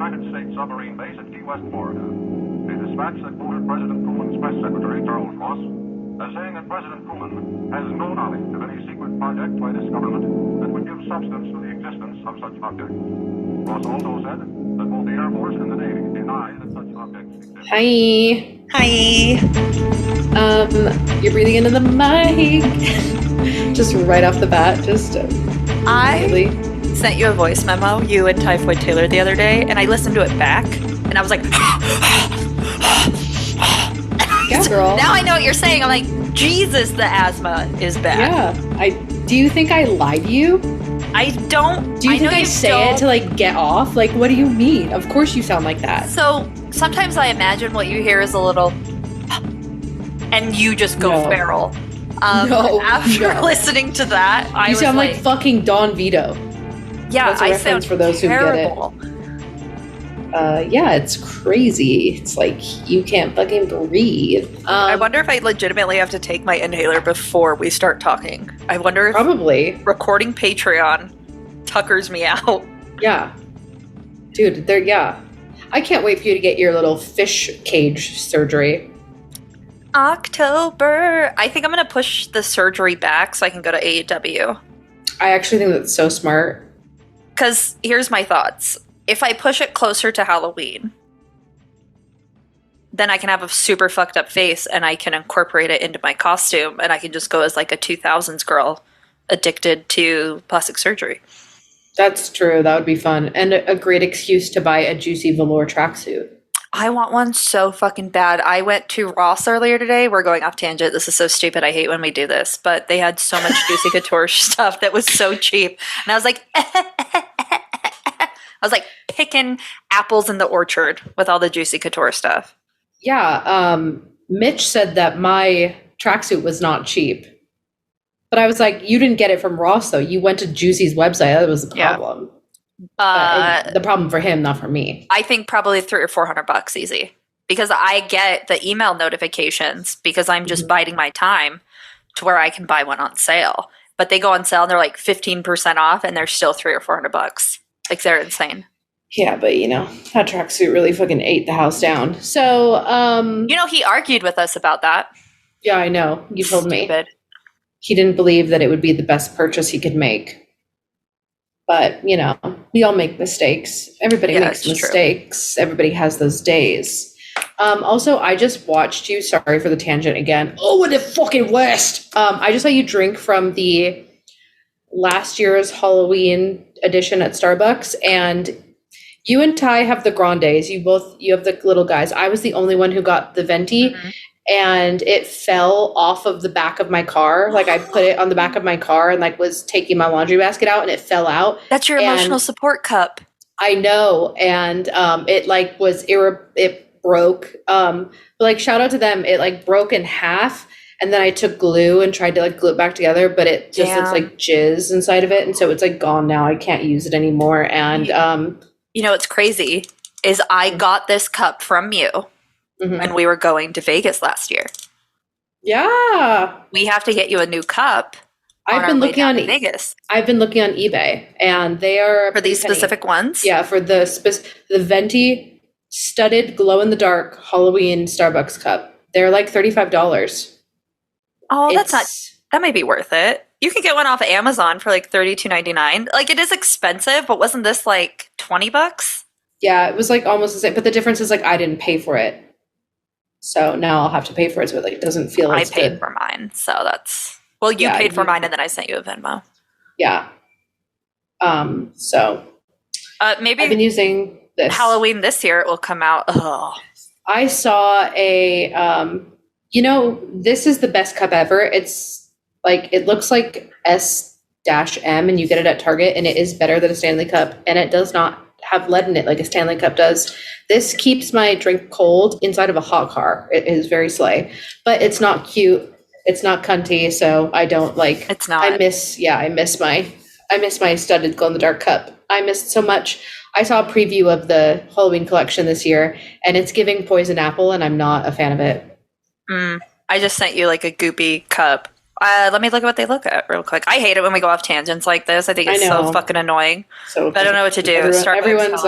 United States submarine base at Key West, Florida. A dispatch that quoted President Truman's press secretary, Charles Ross, as saying that President Truman has no knowledge of any secret project by this government that would give substance to the existence of such objects. Ross also said that both the Air Force and the Navy deny that such objects exist. Hi. Hi. You're breathing into the mic. Just right off the bat. I sent you a voice memo, you and Typhoid Taylor, the other day, and I listened to it back, and I was like, yeah, girl. Now I know what you're saying. I'm like, Jesus, the asthma is bad. Yeah. Do you think I lied to you? I don't. Do you think I say it to like get off? Like, what do you mean? Of course you sound like that. So sometimes I imagine what you hear is a little, and you just go feral. After listening to that, you sound like fucking Don Vito. Yeah, that's a reference for those terrible. Who get it. Yeah, it's crazy. It's like you can't fucking breathe. I wonder if I legitimately have to take my inhaler before we start talking. I wonder if probably recording Patreon tuckers me out. Yeah, dude. I can't wait for you to get your little fish cage surgery. October. I think I'm going to push the surgery back so I can go to AEW. I actually think that's so smart. Because here's my thoughts. If I push it closer to Halloween, then I can have a super fucked up face and I can incorporate it into my costume and I can just go as like a 2000s girl addicted to plastic surgery. That's true. That would be fun. And a great excuse to buy a juicy velour tracksuit. I want one so fucking bad. I went to Ross earlier today. We're going off tangent. This is so stupid. I hate when we do this. But they had so much Juicy Couture stuff that was so cheap. And I was like, I was like picking apples in the orchard with all the Juicy Couture stuff. Yeah. Mitch said that my tracksuit was not cheap. But I was like, you didn't get it from Ross, though. You went to Juicy's website. That was the problem. Yeah. The problem for him, not for me. I think probably $300 or $400 easy, because I get the email notifications because I'm just biding my time to where I can buy one on sale. But they go on sale and they're like 15% off, and they're still $300 or $400. Like, they're insane. Yeah, but that tracksuit really fucking ate the house down. So, he argued with us about that. Yeah, I know. You told me. Stupid. He didn't believe that it would be the best purchase he could make. But, we all make mistakes. Everybody makes mistakes. True. Everybody has those days. Also, I just watched you. Sorry for the tangent again. Oh, what the fucking West. I just saw you drink from the last year's Halloween edition at Starbucks. And you and Ty have the grandes. You have the little guys. I was the only one who got the venti. Mm-hmm. And it fell off of the back of my car. Like, I put it on the back of my car and was taking my laundry basket out, and it fell out. That's your emotional support cup. I know. And it broke. But shout out to them. It broke in half. And then I took glue and tried to glue it back together, but it just looks like jizz inside of it. And so it's gone now. I can't use it anymore. And what's crazy is I got this cup from you. Mm-hmm. When we were going to Vegas last year. Yeah. We have to get you a new cup. I've been looking on Vegas. I've been looking on eBay, and they are for these specific ones. Yeah, for the venti studded glow in the dark Halloween Starbucks cup. They're like $35. Oh, that might be worth it. You can get one off of Amazon for like $32.99. It is expensive, but wasn't this like $20? Yeah, it was almost the same, but the difference is I didn't pay for it. So now I'll have to pay for it, so it doesn't feel as good. I paid for mine, so that's... Well, you paid for mine, and then I sent you a Venmo. Yeah. So... maybe I've been using this. Halloween this year, it will come out. Oh. I saw a... this is the best cup ever. It's it looks like S-M, and you get it at Target, and it is better than a Stanley Cup, and it does not have lead in it like a Stanley Cup does. This keeps my drink cold inside of a hot car. It is very slay, but it's not cute. It's not cunty, so I don't It's not. I miss my studded glow in the dark cup. I missed so much. I saw a preview of the Halloween collection this year, and it's giving poison apple, and I'm not a fan of it. I just sent you a goopy cup. Let me look at what they look at real quick. I hate it when we go off tangents like this. I think it's so fucking annoying. So I don't know what to do. Everyone's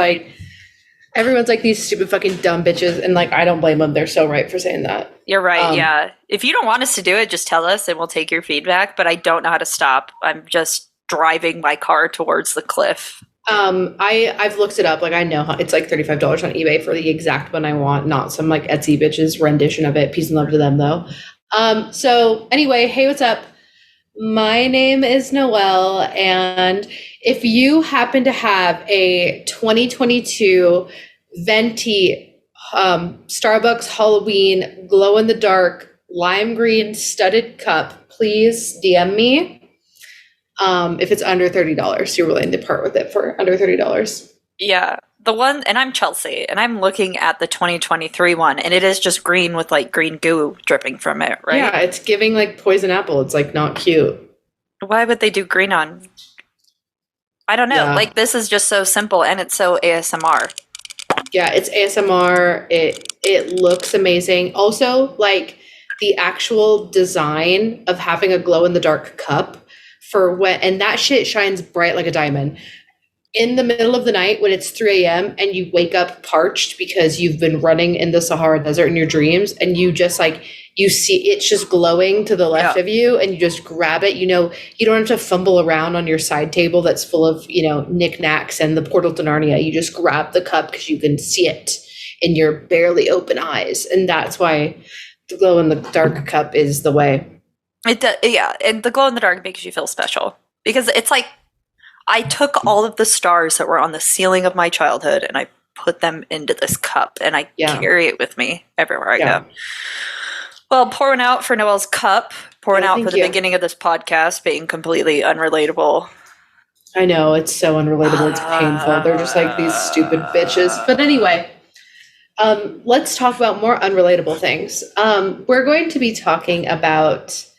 Everyone's like, these stupid fucking dumb bitches. And like, I don't blame them. They're so right for saying that. You're right. Yeah. If you don't want us to do it, just tell us and we'll take your feedback. But I don't know how to stop. I'm just driving my car towards the cliff. I've looked it up. Like, I know it's like $35 on eBay for the exact one I want, not some like Etsy bitches rendition of it. Peace and love to them though. So anyway, hey, what's up? My name is Noelle, and if you happen to have a 2022 Venti Starbucks Halloween glow-in-the-dark lime green studded cup, please DM me. If it's under $30, you're willing to part with it for under $30. Yeah. The one, and I'm Chelsea, and I'm looking at the 2023 one, and it is just green with like green goo dripping from it, right? Yeah, it's giving like poison apple. It's like not cute. Why would they do green on? I don't know. Yeah. Like, this is just so simple, and it's so ASMR. Yeah, it's ASMR. It looks amazing. Also, like the actual design of having a glow in the dark cup for when, and that shit shines bright like a diamond. In the middle of the night when it's 3 a.m. and you wake up parched because you've been running in the Sahara Desert in your dreams, and you just like, you see it's just glowing to the left of you, and you just grab it. You know, you don't have to fumble around on your side table that's full of, you know, knickknacks and the portal to Narnia. You just grab the cup because you can see it in your barely open eyes. And that's why the glow in the dark cup is the way. It does, yeah. And the glow in the dark makes you feel special because it's like, I took all of the stars that were on the ceiling of my childhood and I put them into this cup, and I carry it with me everywhere I go. Well, pouring out for Noelle's cup, pouring out for the beginning of this podcast, being completely unrelatable. I know, it's so unrelatable. It's painful. They're just like these stupid bitches. But anyway, let's talk about more unrelatable things. We're going to be talking about,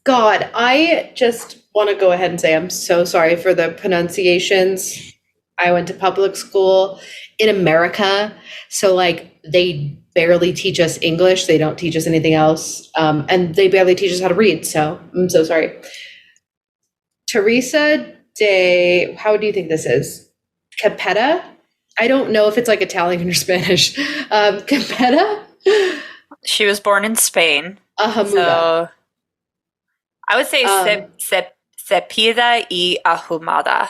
God, I just want to go ahead and say I'm so sorry for the pronunciations. I went to public school in America, so like they barely teach us English. They don't teach us anything else, and they barely teach us how to read. So I'm so sorry. Teresa de, how do you think this is? Capetta? I don't know if it's like Italian or Spanish. Capetta? She was born in Spain. Ahamuda. So I would say Cepida y Ahumada.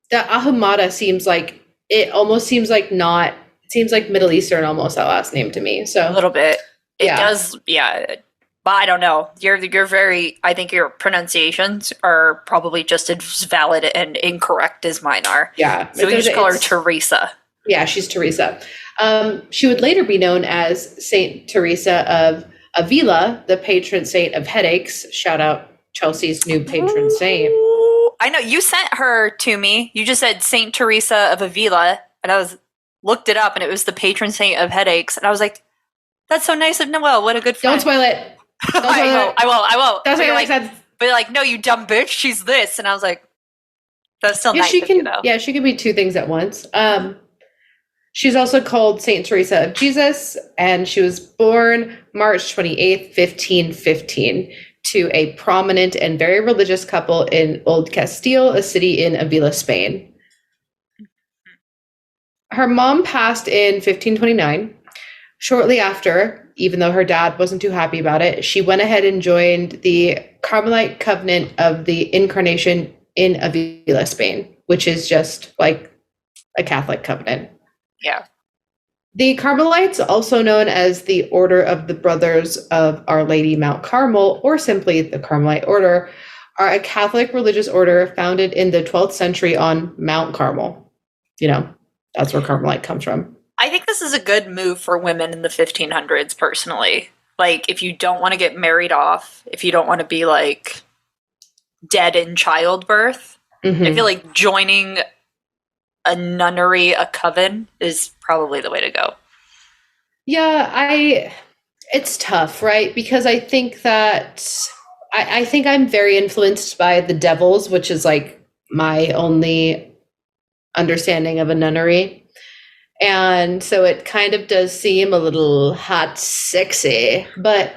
The Ahumada seems like, it almost seems like not, it seems like Middle Eastern almost, that last name to me. So a little bit. It does, yeah. But I don't know. You're very, I think your pronunciations are probably just as valid and incorrect as mine are. Yeah. So we can just call her Teresa. Yeah, she's Teresa. She would later be known as Saint Teresa of Ávila, the patron saint of headaches. Shout out Chelsea's new patron saint. I know, you sent her to me. You just said Saint Teresa of Ávila, and I looked it up, and it was the patron saint of headaches. And I was like, that's so nice of Noelle. What a good friend. Don't spoil it. I won't. That's what I said. But like, no, you dumb bitch. She's this. And I was like, that's still nice of you, though. Yeah, she can be two things at once. She's also called Saint Teresa of Jesus, and she was born March 28th, 1515, to a prominent and very religious couple in Old Castile, a city in Avila, Spain. Her mom passed in 1529. Shortly after, even though her dad wasn't too happy about it, she went ahead and joined the Carmelite Covenant of the Incarnation in Avila, Spain, which is just like a Catholic covenant. Yeah. The Carmelites, also known as the Order of the Brothers of Our Lady Mount Carmel, or simply the Carmelite Order, are a Catholic religious order founded in the 12th century on Mount Carmel. You know, that's where Carmelite comes from. I think this is a good move for women in the 1500s, personally. Like, if you don't want to get married off, if you don't want to be, like, dead in childbirth, I feel like joining a nunnery, a coven, is probably the way to go. Yeah, it's tough, right? Because I think that I think I'm very influenced by the devils, which is like my only understanding of a nunnery. And so it kind of does seem a little hot, sexy. But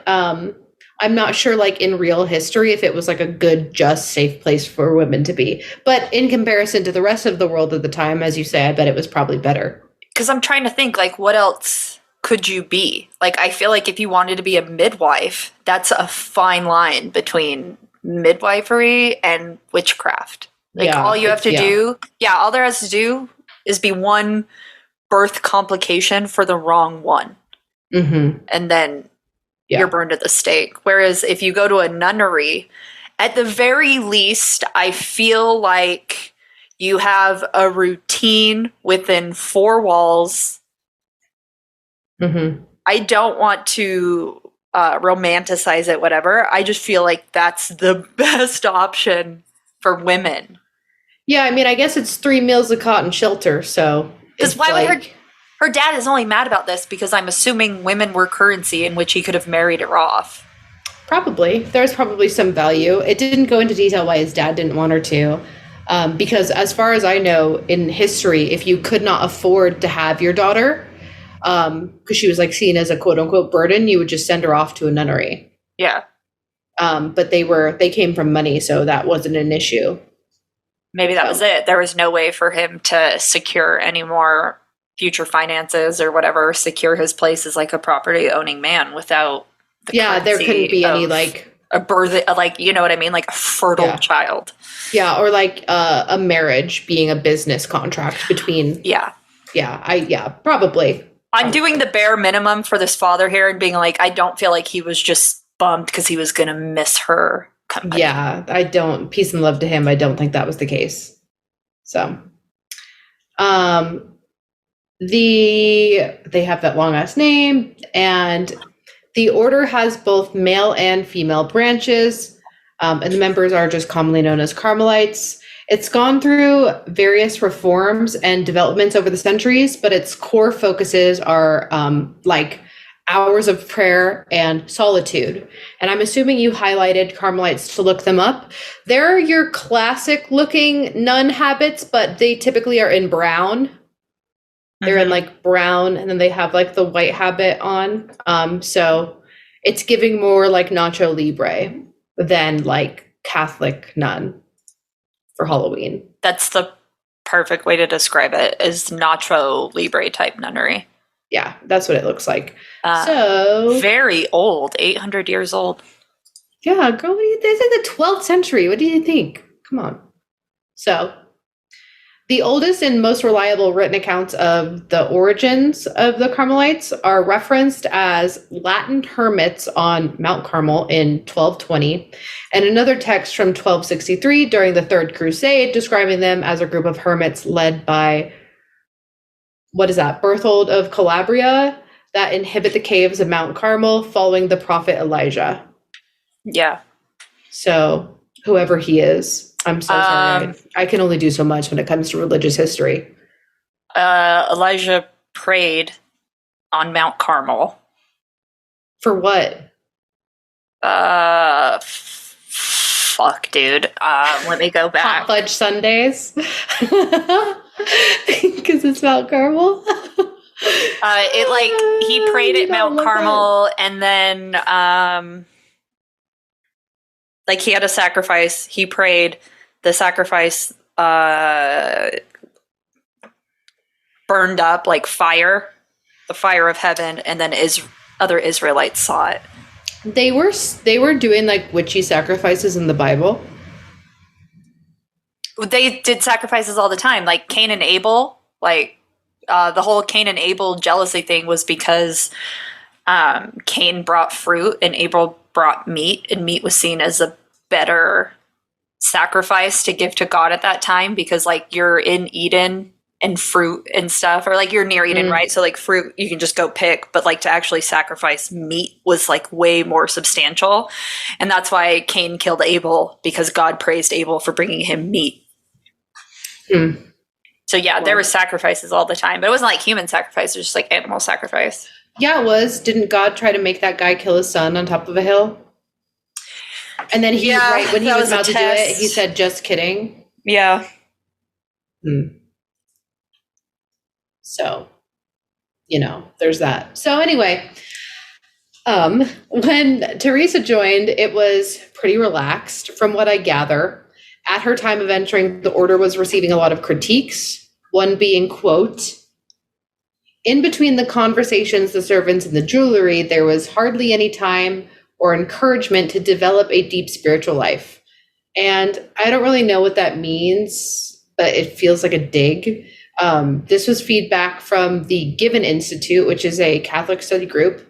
I'm not sure, like, in real history, if it was like a good, just, safe place for women to be. But in comparison to the rest of the world at the time, as you say, I bet it was probably better. Because I'm trying to think, like, what else could you be? Like, I feel like if you wanted to be a midwife, that's a fine line between midwifery and witchcraft. Like, all you have to do, all there has to do is be one birth complication for the wrong one. Mm-hmm. And then you're burned at the stake. Whereas if you go to a nunnery, at the very least, I feel like you have a routine within four walls. Mm-hmm. I don't want to romanticize it, whatever. I just feel like that's the best option for women. Yeah, I mean, I guess it's 3 meals of cotton shelter, so... Because why would her dad is only mad about this because I'm assuming women were currency in which he could have married her off. Probably. There's probably some value. It didn't go into detail why his dad didn't want her to. Because as far as I know, in history, if you could not afford to have your daughter, because she was like seen as a quote unquote burden, you would just send her off to a nunnery. Yeah. But they came from money, so that wasn't an issue. Maybe that was it. There was no way for him to secure any more future finances or whatever, secure his place as like a property owning man without there couldn't be any like a birth, like, you know what I mean? Like a fertile child. Yeah. Or like a marriage being a business contract between. Probably. I'm doing the bare minimum for this father here and being like, I don't feel like he was just bummed because he was going to miss her company. Yeah, I don't. Peace and love to him. I don't think that was the case. So, they have that long ass name, and the order has both male and female branches, and the members are just commonly known as Carmelites. It's gone through various reforms and developments over the centuries, but its core focuses are like hours of prayer and solitude. And I'm assuming you highlighted Carmelites to look them up. They're your classic looking nun habits, but they typically are in brown. They're in like brown, and then they have like the white habit on. So it's giving more like Nacho Libre than like Catholic nun for Halloween. That's the perfect way to describe it, is Nacho Libre type nunnery. Yeah, that's what it looks like. So very old, 800 years old. Yeah, girl, this is the 12th century. What do you think? Come on. So the oldest and most reliable written accounts of the origins of the Carmelites are referenced as Latin hermits on Mount Carmel in 1220, and another text from 1263 during the Third Crusade describing them as a group of hermits led by, Berthold of Calabria, that inhabit the caves of Mount Carmel following the prophet Elijah. Yeah. So whoever he is, I'm so sorry. I can only do so much when it comes to religious history. Elijah prayed on Mount Carmel. For what? Fuck, dude. Let me go back. Hot fudge sundaes? Because it's Mount Carmel? He prayed at Mount Carmel, and then, he had a sacrifice. He prayed. The sacrifice burned up like fire, the fire of heaven, and then other Israelites saw it. They were doing like witchy sacrifices in the Bible. They did sacrifices all the time, like Cain and Abel. The whole Cain and Abel jealousy thing was because Cain brought fruit and Abel brought meat, and meat was seen as a better sacrifice to give to God at that time, because you're in Eden and fruit and stuff, or you're near Eden, right? So fruit you can just go pick, but to actually sacrifice meat was way more substantial. And that's why Cain killed Abel, because God praised Abel for bringing him meat. So yeah, there were sacrifices all the time, but it wasn't human sacrifice, it was just animal sacrifice. Yeah, it was. Didn't God try to make that guy kill his son on top of a hill? And then when he was about to do it, he said, "Just kidding." Yeah. So, there's that. So anyway, When Teresa joined, it was pretty relaxed from what I gather. At her time of entering, the order was receiving a lot of critiques, one being, quote, in between the conversations, the servants, and the jewelry, there was hardly any time or encouragement to develop a deep spiritual life. And I don't really know what that means, but it feels like a dig. This was feedback from the Given Institute, which is a Catholic study group.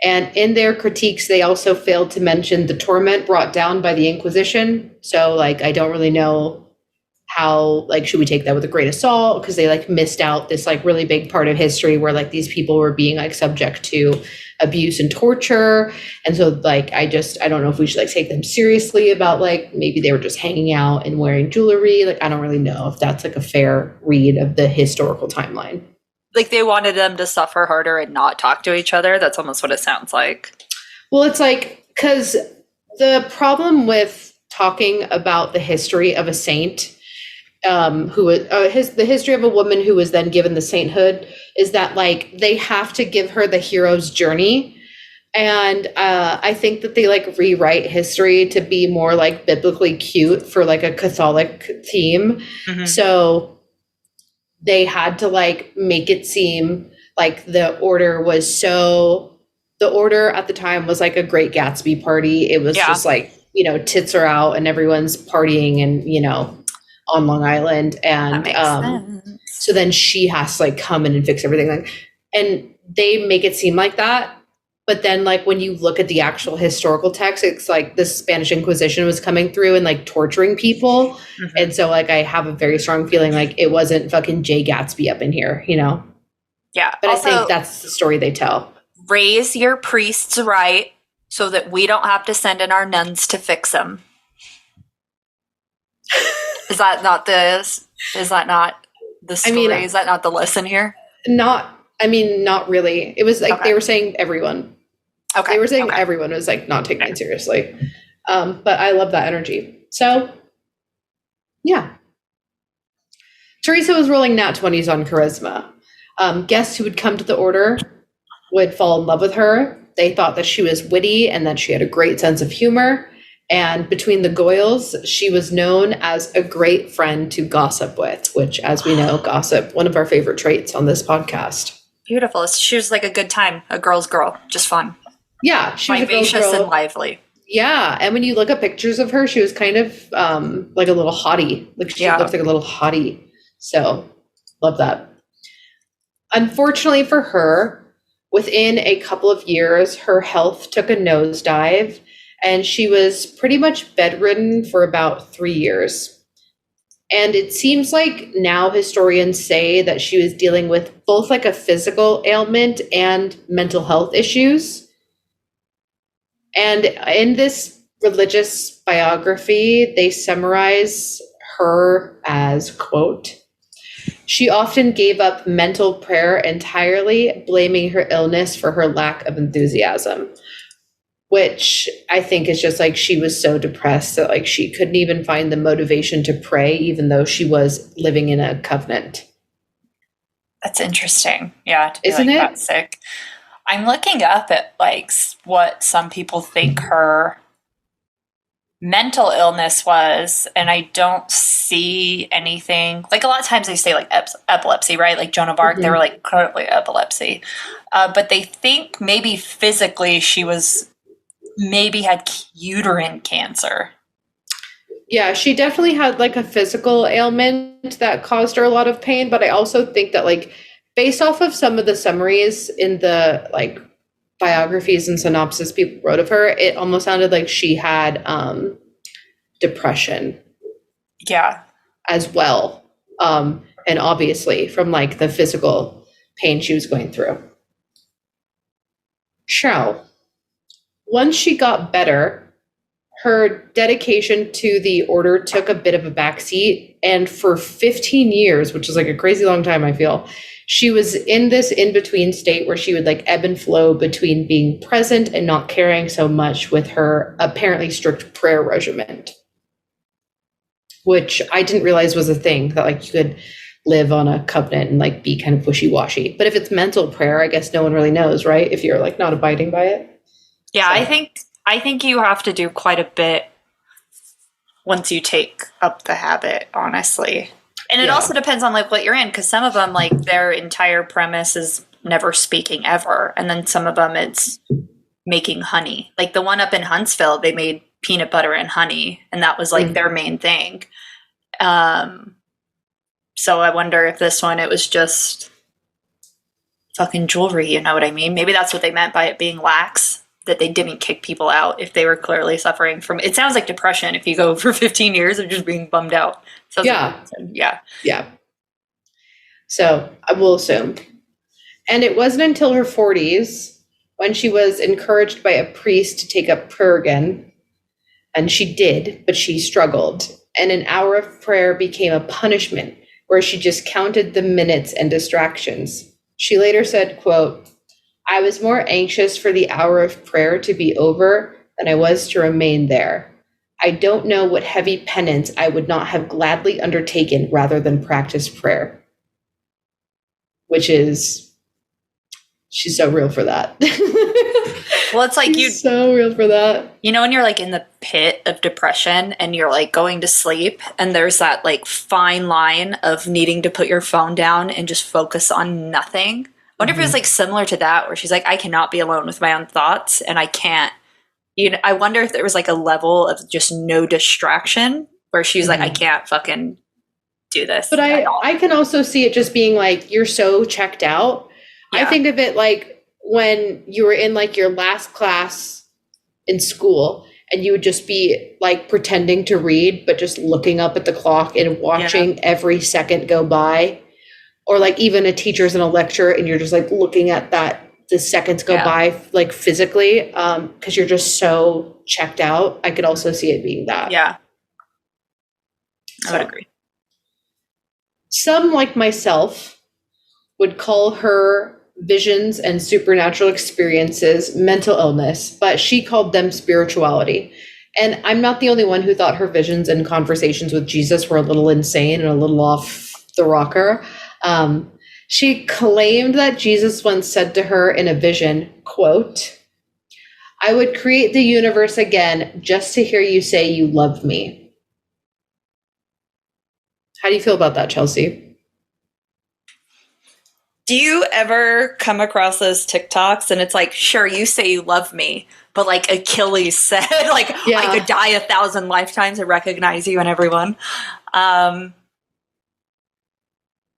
And in their critiques, they also failed to mention the torment brought down by the Inquisition. So, like, I don't really know how, like, should we take that with a grain of salt? Because they, like, missed out this, like, really big part of history where, like, these people were being, like, subject to abuse and torture. And so, like, I don't know if we should, like, take them seriously about, like, maybe they were just hanging out and wearing jewelry. Like, I don't really know if that's, like, a fair read of the historical timeline. Like, they wanted them to suffer harder and not talk to each other. That's almost what it sounds like. Well, it's like, because the problem with talking about the history of a saint, the history of a woman who was then given the sainthood, is that, like, they have to give her the hero's journey. And I think that they, like, rewrite history to be more, like, biblically cute for, like, a Catholic theme. Mm-hmm. So they had to, like, make it seem like the order at the time was like a Great Gatsby party. It was just like, you know, tits are out and everyone's partying and, you know, on Long Island. And so then she has to, like, come in and fix everything. And they make it seem like that. But then, like, when you look at the actual historical text, it's like the Spanish Inquisition was coming through and, like, torturing people. Mm-hmm. And so, like, I have a very strong feeling like it wasn't fucking Jay Gatsby up in here, you know? Yeah. But also, I think that's the story they tell. Raise your priests right so that we don't have to send in our nuns to fix them. Is that not the story? I mean, is that not the lesson here? Not really. It was like They were saying everyone. Okay. They were saying everyone was, like, not taking it seriously. But I love that energy. So, yeah. Teresa was rolling nat 20s on charisma. Guests who would come to the order would fall in love with her. They thought that she was witty and that she had a great sense of humor. And between the Goyles, she was known as a great friend to gossip with, which, as we know, gossip, one of our favorite traits on this podcast. Beautiful. She was like a good time, a girl's girl, just fun. Yeah, she was vivacious and lively. Yeah, and when you look at pictures of her, she was kind of like a little hottie. Like, she looked like a little hottie. So, love that. Unfortunately for her, within a couple of years, her health took a nosedive, and she was pretty much bedridden for about 3 years. And it seems like now historians say that she was dealing with both, like, a physical ailment and mental health issues. And in this religious biography, they summarize her as, quote, she often gave up mental prayer entirely, blaming her illness for her lack of enthusiasm, which I think is just, like, she was so depressed that, like, she couldn't even find the motivation to pray, even though she was living in a convent. That's interesting. Yeah. To be, isn't like, it? that sick. I'm looking up at, like, what some people think her mental illness was, and I don't see anything. Like, a lot of times they say, like, epilepsy, right? Like Joan of Arc, they were like, currently epilepsy. But they think maybe physically she was had uterine cancer. Yeah, she definitely had, like, a physical ailment that caused her a lot of pain. But I also think that, like, based off of some of the summaries in the, like, biographies and synopsis people wrote of her, it almost sounded like she had depression. Yeah. As well. And obviously from, like, the physical pain she was going through. So, once she got better, her dedication to the order took a bit of a backseat. And for 15 years, which is, like, a crazy long time, I feel, she was in this in-between state where she would, like, ebb and flow between being present and not caring so much with her apparently strict prayer regimen, which I didn't realize was a thing, that, like, you could live on a covenant and, like, be kind of wishy-washy. But if it's mental prayer, I guess no one really knows, right? If you're, like, not abiding by it. Yeah, so. I think you have to do quite a bit once you take up the habit, honestly. And it also depends on like what you're in, because some of them, like, their entire premise is never speaking ever, and then some of them it's making honey. Like the one up in Huntsville, they made peanut butter and honey, and that was like their main thing. So I wonder if this one, it was just fucking jewelry, you know what I mean? Maybe that's what they meant by it being lax, that they didn't kick people out if they were clearly suffering from, it sounds like depression if you go for 15 years of just being bummed out. Yeah. Yeah. So I will assume. And it wasn't until her 40s when she was encouraged by a priest to take up prayer again. And she did, but she struggled. And an hour of prayer became a punishment where she just counted the minutes and distractions. She later said, quote, "I was more anxious for the hour of prayer to be over than I was to remain there. I don't know what heavy penance I would not have gladly undertaken rather than practice prayer." Which is, she's so real for that. Well, it's like she's so real for that. You know, when you're like in the pit of depression and you're like going to sleep, and there's that like fine line of needing to put your phone down and just focus on nothing. I wonder if it was like similar to that, where she's like, I cannot be alone with my own thoughts, and I can't, you know, I wonder if there was like a level of just no distraction where she's like, I can't fucking do this. But I can also see it just being like, you're so checked out. Yeah. I think of it like when you were in like your last class in school and you would just be like pretending to read, but just looking up at the clock and watching every second go by. Or like even a teacher's in a lecture and you're just like looking at the seconds go by like physically, because you're just so checked out. I could also see it being that. Yeah. I would agree. Some, like myself, would call her visions and supernatural experiences mental illness, but she called them spirituality. And I'm not the only one who thought her visions and conversations with Jesus were a little insane and a little off the rocker. She claimed that Jesus once said to her in a vision, quote, "I would create the universe again just to hear you say you love me." How do you feel about that, Chelsea? Do you ever come across those TikToks and it's like, sure, you say you love me, but like Achilles said, like, I could die 1,000 lifetimes and recognize you and everyone.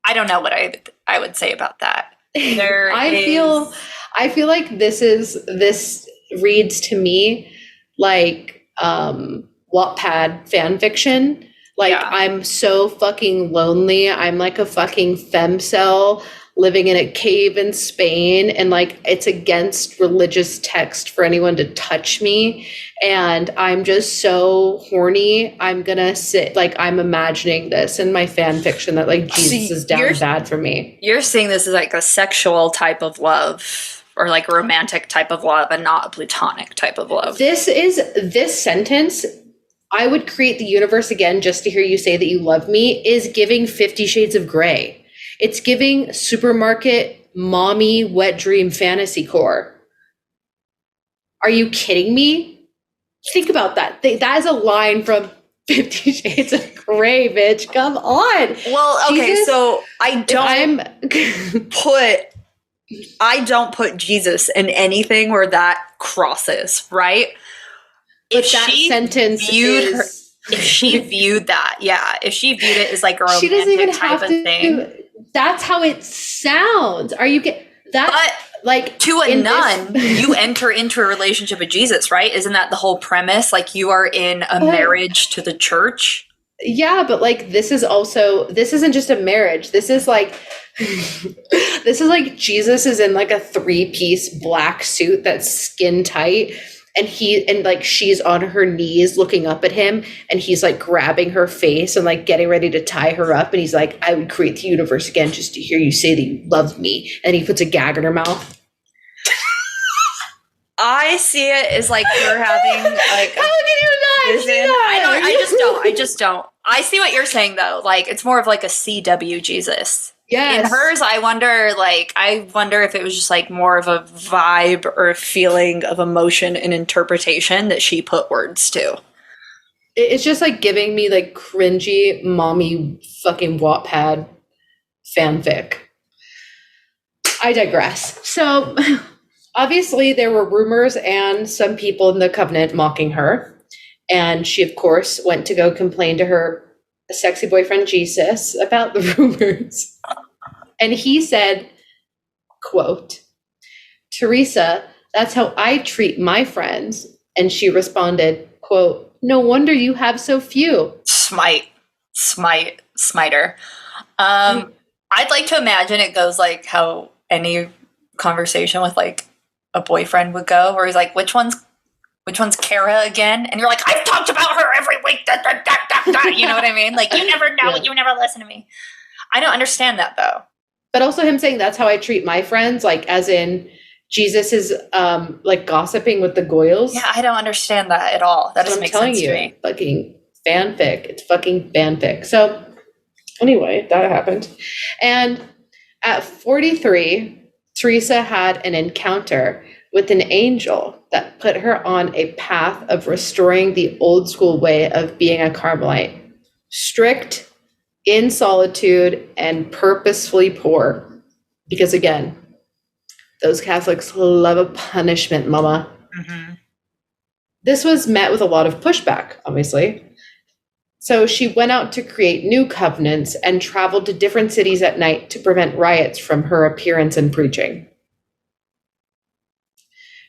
I don't know what I would say about that. I feel like this reads to me like Wattpad fan fiction. Like I'm so fucking lonely. I'm like a fucking femcel living in a cave in Spain, and like it's against religious text for anyone to touch me, and I'm just so horny. I'm gonna sit, like, I'm imagining this in my fan fiction that like Jesus is down bad for me. You're seeing this as like a sexual type of love, or like a romantic type of love, and not a platonic type of love. This sentence, "I would create the universe again just to hear you say that you love me," is giving 50 Shades of Grey. It's giving supermarket mommy wet dream fantasy core. Are you kidding me? Think about that. That is a line from 50 Shades of Grey, bitch. Come on. Well, okay, Jesus, so I don't put Jesus in anything where that crosses, right? If she viewed it as like a romantic, she doesn't even type of thing. That's how it sounds. Are you get that? But like to a nun, you enter into a relationship with Jesus, right? Isn't that the whole premise? Like you are in a marriage to the church. Yeah, but like this isn't just a marriage. This is like Jesus is in like a 3-piece black suit that's skin tight. And like she's on her knees looking up at him, and he's like grabbing her face and like getting ready to tie her up, and he's like, "I would create the universe again just to hear you say that you love me," and he puts a gag in her mouth. I see it as like you're having like how can you not see that? I just don't. I see what you're saying though. Like it's more of like a CW Jesus. Yes. In hers, I wonder if it was just like more of a vibe or a feeling of emotion and interpretation that she put words to. It's just like giving me like cringy mommy fucking Wattpad fanfic. I digress. So obviously there were rumors and some people in the covenant mocking her. And she, of course, went to go complain to her sexy boyfriend Jesus about the rumors. And he said, quote, "Teresa, that's how I treat my friends." And she responded, quote, "No wonder you have so few." Smiter. I'd like to imagine it goes like how any conversation with like a boyfriend would go, where he's like, which one's Kara again? And you're like, I've talked about her every week. Da, da, da, da, da. You know what I mean? Like, you never know. Yeah. You never listen to me. I don't understand that, though. But also him saying that's how I treat my friends, like as in Jesus is like gossiping with the Goyles. Yeah, I don't understand that at all. That doesn't make sense to me. Fucking fanfic. It's fucking fanfic. So anyway, that happened. And at 43, Teresa had an encounter with an angel that put her on a path of restoring the old school way of being a Carmelite. Strict, in solitude, and purposefully poor. Because again, those Catholics love a punishment, mama. Mm-hmm. This was met with a lot of pushback, obviously. So she went out to create new covenants and traveled to different cities at night to prevent riots from her appearance and preaching.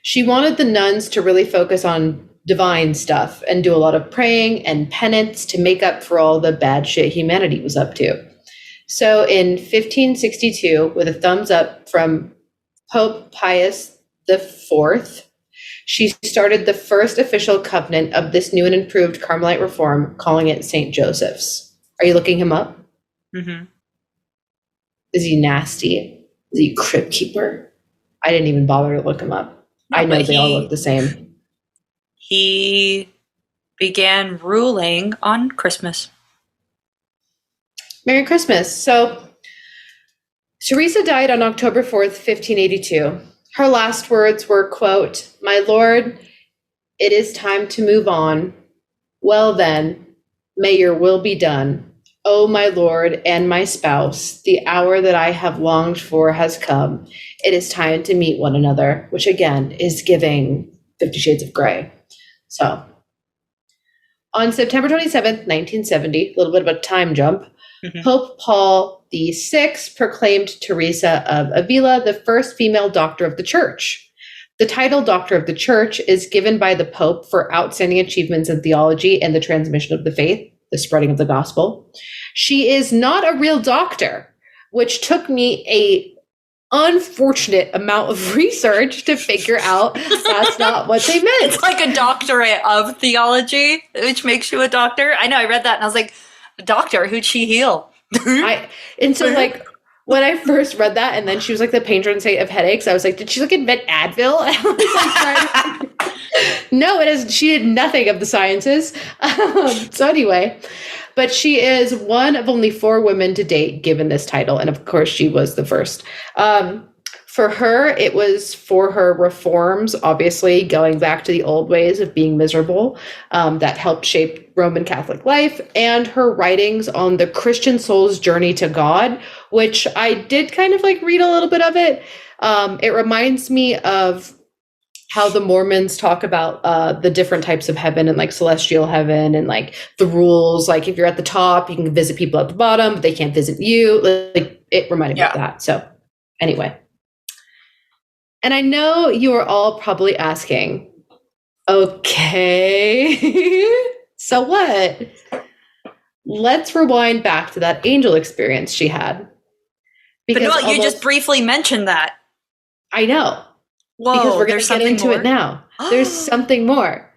She wanted the nuns to really focus on divine stuff and do a lot of praying and penance to make up for all the bad shit humanity was up to. So in 1562, with a thumbs up from Pope Pius IV, she started the first official covenant of this new and improved Carmelite reform, calling it St. Joseph's. Are you looking him up? Mm-hmm. Is he nasty? Is he a crypt keeper? I didn't even bother to look him up. No, I know they all look the same. He began ruling on Christmas. Merry Christmas. So Teresa died on October 4th, 1582. Her last words were, quote, "My Lord, it is time to move on. Well then, may your will be done. Oh, my Lord and my spouse, the hour that I have longed for has come. It is time to meet one another," which again is giving 50 Shades of Grey. So on September 27th, 1970, a little bit of a time jump, Pope Paul VI proclaimed Teresa of Ávila the first female doctor of the church. The title Doctor of the Church is given by the Pope for outstanding achievements in theology and the transmission of the faith, the spreading of the gospel. She is not a real doctor, which took me a unfortunate amount of research to figure out that's not what they meant. It's like a doctorate of theology, which makes you a doctor. I know, I read that and I was like, a doctor, who'd she heal? Like when I first read that, and then she was like the patron saint of headaches, I was like, did she like invent Advil? And I was like, no, it is. She did nothing of the sciences. So anyway, but she is one of only 4 women to date given this title, and of course she was the first. For her, it was for her reforms, obviously going back to the old ways of being miserable, that helped shape Roman Catholic life, and her writings on the Christian soul's journey to God, which I did kind of like read a little bit of it. It reminds me of how the Mormons talk about the different types of heaven and like celestial heaven and like the rules. Like if you're at the top, you can visit people at the bottom, but they can't visit you. Like it reminded me of that. So anyway. And I know you are all probably asking, okay, so what? Let's rewind back to that angel experience she had. But no, you just briefly mentioned that. I know. Whoa, because we're going to get into it now. There's something more.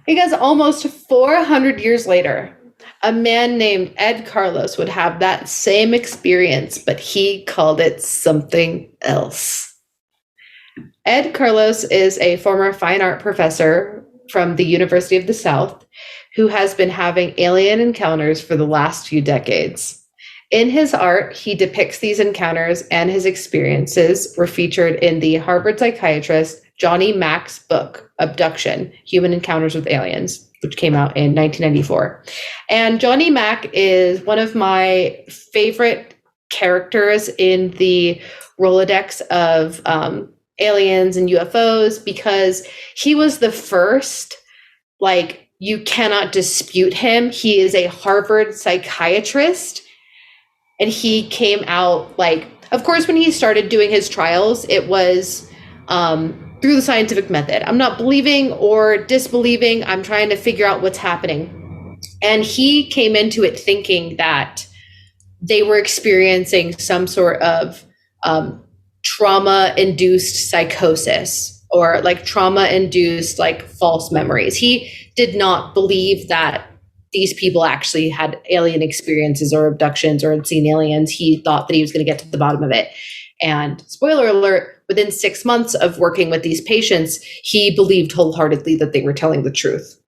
Because almost 400 years later, a man named Ed Carlos would have that same experience, but he called it something else. Ed Carlos is a former fine art professor from the University of the South who has been having alien encounters for the last few decades. In his art, he depicts these encounters, and his experiences were featured in the Harvard psychiatrist Johnny Mack's book, Abduction: Human Encounters with Aliens, which came out in 1994. And Johnny Mack is one of my favorite characters in the Rolodex of aliens and UFOs, because he was the first, like, you cannot dispute him. He is a Harvard psychiatrist. And he came out, like, of course, when he started doing his trials, it was through the scientific method. I'm not believing or disbelieving. I'm trying to figure out what's happening. And he came into it thinking that they were experiencing some sort of trauma-induced psychosis, or like trauma-induced, like, false memories. He did not believe that these people actually had alien experiences or abductions or had seen aliens. He thought that he was going to get to the bottom of it. And spoiler alert, within 6 months of working with these patients, he believed wholeheartedly that they were telling the truth.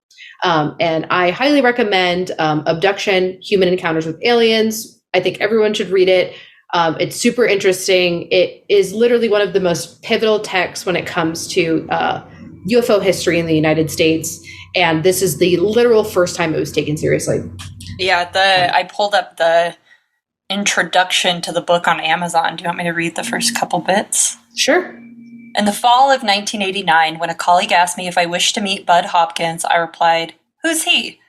And I highly recommend Abduction: Human Encounters with Aliens. I think everyone should read it. It's super interesting. It is literally one of the most pivotal texts when it comes to UFO history in the United States. And this is the literal first time it was taken seriously. Yeah, I pulled up the introduction to the book on Amazon. Do you want me to read the first couple bits? Sure. In the fall of 1989, when a colleague asked me if I wished to meet Bud Hopkins, I replied, "Who's he?"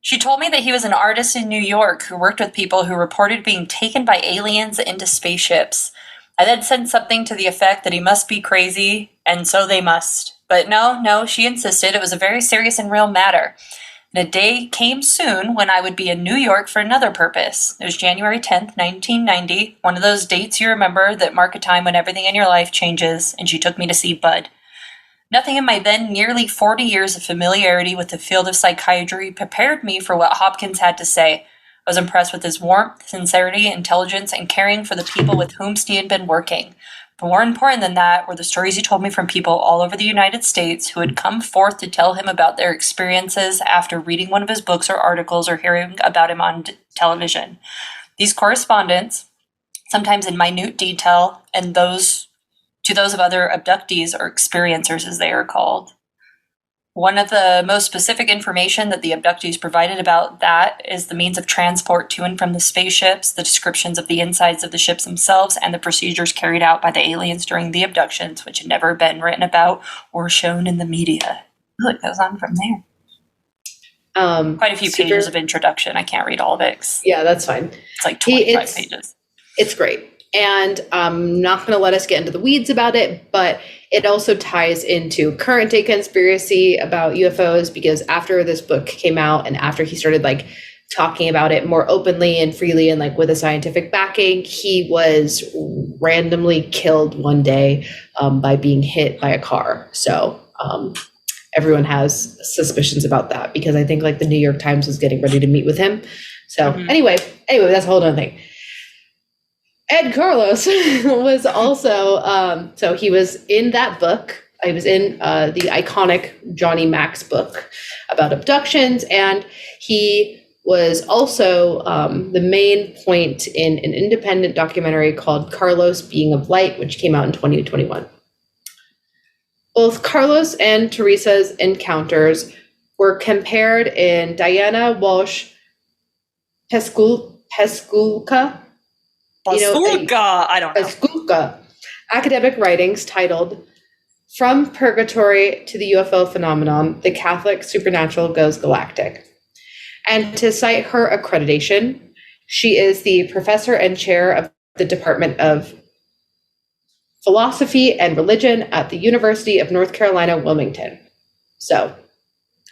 She told me that he was an artist in New York who worked with people who reported being taken by aliens into spaceships. I then said something to the effect that he must be crazy, and so they must. But no, she insisted it was a very serious and real matter. And a day came soon when I would be in New York for another purpose. It was January 10th, 1990, one of those dates you remember that mark a time when everything in your life changes, and she took me to see Bud. Nothing in my then nearly 40 years of familiarity with the field of psychiatry prepared me for what Hopkins had to say. I was impressed with his warmth, sincerity, intelligence, and caring for the people with whom he had been working. But more important than that were the stories he told me from people all over the United States who had come forth to tell him about their experiences after reading one of his books or articles or hearing about him on television. These correspondents, sometimes in minute detail, and those of other abductees or experiencers, as they are called. One of the most specific information that the abductees provided about that is the means of transport to and from the spaceships, the descriptions of the insides of the ships themselves, and the procedures carried out by the aliens during the abductions, which had never been written about or shown in the media. Ooh, it goes on from there. Quite a few pages of introduction. I can't read all of it. Yeah, that's fine. It's like 25 pages. It's great. And I'm not going to let us get into the weeds about it, but it also ties into current day conspiracy about UFOs, because after this book came out and after he started like talking about it more openly and freely and like with a scientific backing, he was randomly killed one day by being hit by a car. So everyone has suspicions about that, because I think like the New York Times was getting ready to meet with him. So anyway, that's a whole other thing. Ed Carlos was also, so he was in that book. He was in the iconic Johnny Mack's book about abductions, and he was also the main point in an independent documentary called Carlos Being of Light, which came out in 2021. Both Carlos and Teresa's encounters were compared in Diana Walsh Peskulka, I don't know. Peskulka academic writings titled From Purgatory to the UFO Phenomenon, the Catholic Supernatural Goes Galactic. And to cite her accreditation, she is the professor and chair of the Department of Philosophy and Religion at the University of North Carolina, Wilmington. So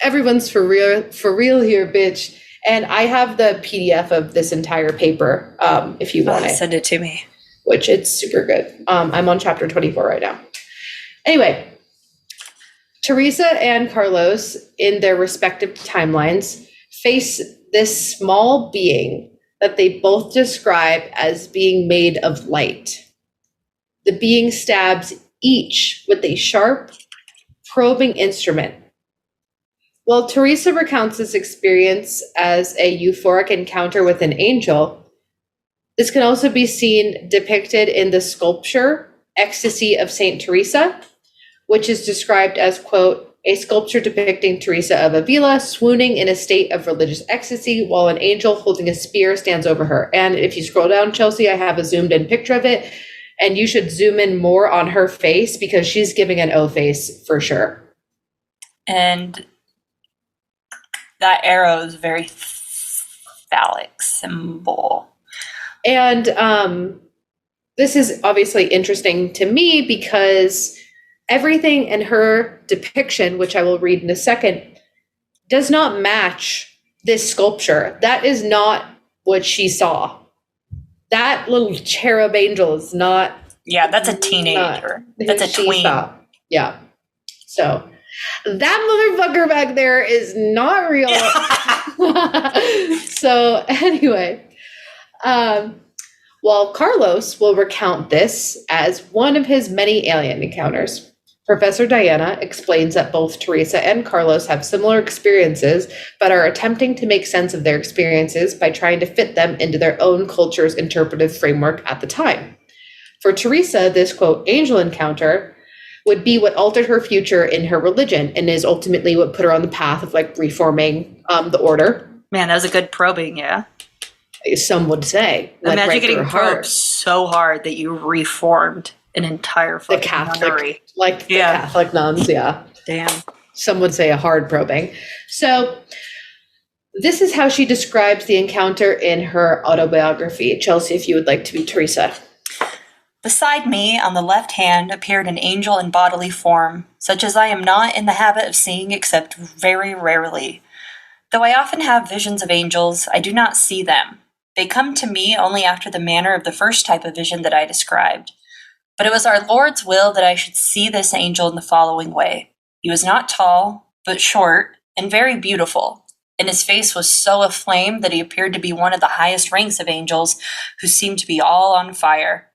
everyone's for real here, bitch. And I have the PDF of this entire paper, if you want it. Send it to me. Which it's super good. I'm on chapter 24 right now. Anyway, Teresa and Carlos, in their respective timelines, face this small being that they both describe as being made of light. The being stabs each with a sharp, probing instrument. While Teresa recounts this experience as a euphoric encounter with an angel, This can also be seen depicted in the sculpture Ecstasy of Saint Teresa, which is described as, quote, a sculpture depicting Teresa of Avila swooning in a state of religious ecstasy while an angel holding a spear stands over her. And if you scroll down, Chelsea, I have a zoomed in picture of it, and you should zoom in more on her face because she's giving an O face for sure. And that arrow is very phallic symbol. And this is obviously interesting to me because everything in her depiction, which I will read in a second, does not match this sculpture. That is not what she saw. That little cherub angel is not. Yeah, that's a teenager. That's a tween. Yeah. So that motherfucker back there is not real. So anyway, while Carlos will recount this as one of his many alien encounters, Professor Diana explains that both Teresa and Carlos have similar experiences, but are attempting to make sense of their experiences by trying to fit them into their own culture's interpretive framework at the time. For Teresa, this, quote, angel encounter would be what altered her future in her religion and is ultimately what put her on the path of like reforming the order. Man, that was a good probing, yeah. Some would say. Imagine right getting probed so hard that you reformed an entire fucking Catholic nunnery. Like the Catholic nuns, yeah. Damn. Some would say a hard probing. So this is how she describes the encounter in her autobiography. Chelsea, if you would like to be Teresa. Beside me, on the left hand, appeared an angel in bodily form, such as I am not in the habit of seeing except very rarely. Though I often have visions of angels, I do not see them. They come to me only after the manner of the first type of vision that I described. But it was our Lord's will that I should see this angel in the following way. He was not tall, but short, and very beautiful, and his face was so aflame that he appeared to be one of the highest ranks of angels, who seemed to be all on fire.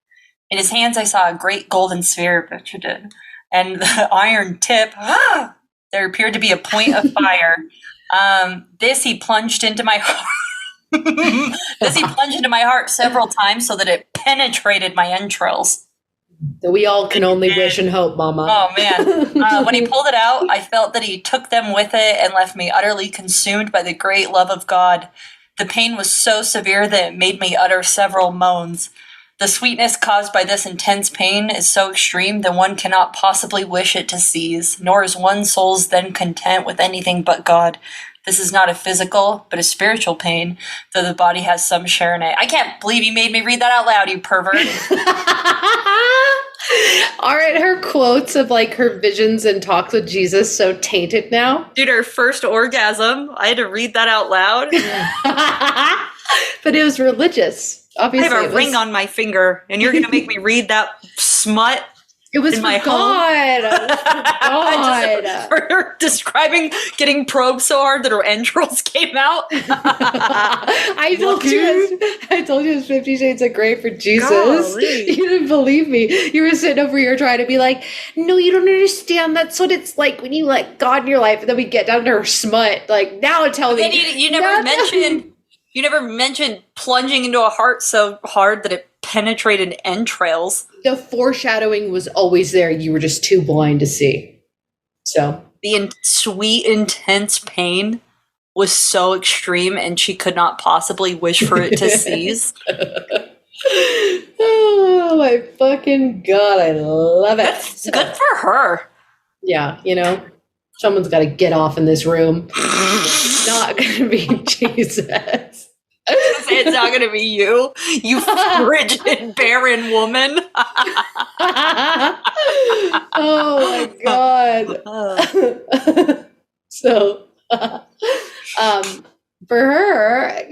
In his hands I saw a great golden sphere, and the iron tip, there appeared to be a point of fire. This he plunged into my heart. This he plunged into my heart several times so that it penetrated my entrails. We all can only wish and hope, Mama. Oh, man. When he pulled it out, I felt that he took them with it and left me utterly consumed by the great love of God. The pain was so severe that it made me utter several moans. The sweetness caused by this intense pain is so extreme that one cannot possibly wish it to cease, nor is one's soul's then content with anything but God. This is not a physical, but a spiritual pain, though the body has some share in it. I can't believe you made me read that out loud, you pervert. Aren't her quotes of like her visions and talks with Jesus so tainted now? Dude, her first orgasm, I had to read that out loud. But it was religious. Obviously, I have a ring on my finger, and you're going to make me read that smut. It was in my God. God. For her describing getting probed so hard that her entrails came out. I told you it was 50 Shades of Grey for Jesus. Golly. You didn't believe me. You were sitting over here trying to be like, no, you don't understand. That's what it's like when you let God in your life. And then we get down to her smut. Like, now tell me. You never mentioned plunging into a heart so hard that it penetrated entrails. The foreshadowing was always there. You were just too blind to see. So the sweet, intense pain was so extreme, and she could not possibly wish for it to cease. Oh my fucking God, I love it. Good for her. Yeah, you know, someone's got to get off in this room. It's not going to be Jesus. It's not going to be you frigid, barren woman. Oh my God. So, for her,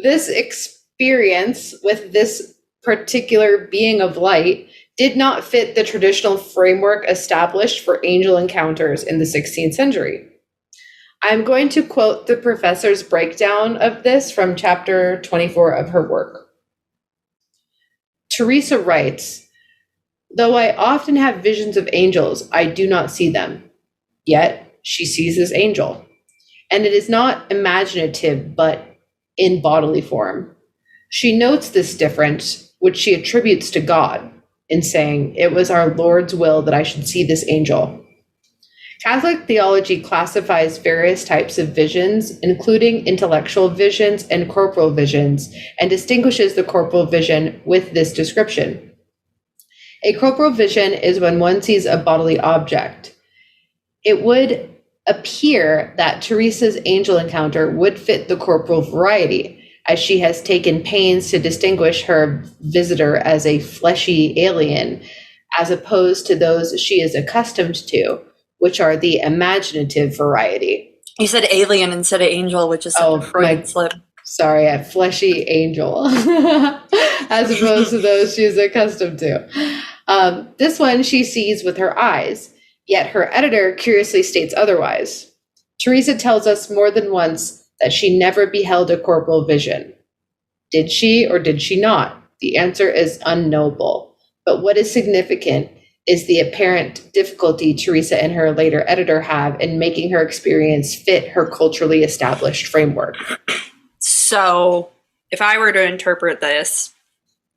this experience with this particular being of light did not fit the traditional framework established for angel encounters in the 16th century. I'm going to quote the professor's breakdown of this from chapter 24 of her work. Teresa writes, though I often have visions of angels, I do not see them. Yet she sees this angel. And it is not imaginative, but in bodily form. She notes this difference, which she attributes to God, in saying, "It was our Lord's will that I should see this angel." Catholic theology classifies various types of visions, including intellectual visions and corporal visions, and distinguishes the corporal vision with this description. A corporal vision is when one sees a bodily object. It would appear that Teresa's angel encounter would fit the corporal variety, as she has taken pains to distinguish her visitor as a fleshy alien, as opposed to those she is accustomed to, which are the imaginative variety. You said alien instead of angel, which is a Freudian slip. Sorry, a fleshy angel, as opposed to those she is accustomed to. This one she sees with her eyes, yet her editor curiously states otherwise. Teresa tells us more than once that she never beheld a corporal vision. Did she or did she not? The answer is unknowable. But what is significant is the apparent difficulty Teresa and her later editor have in making her experience fit her culturally established framework. So, if I were to interpret this,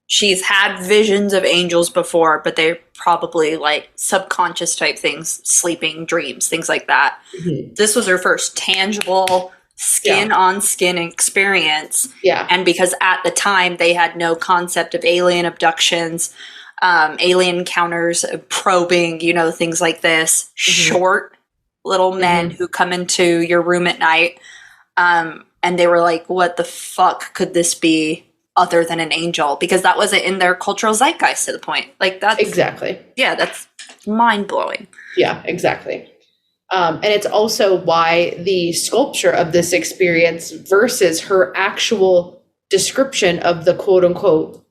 she's had visions of angels before, but they're probably like subconscious type things, sleeping, dreams, things like that. Mm-hmm. This was her first tangible skin on skin experience. Yeah. And because at the time they had no concept of alien abductions, alien encounters, probing, things like this, mm-hmm. short little men mm-hmm. who come into your room at night. And they were like, what the fuck could this be other than an angel? Because that wasn't in their cultural zeitgeist to the point. Like that's exactly. Yeah, that's mind blowing. Yeah, exactly. And it's also why the sculpture of this experience versus her actual description of the quote unquote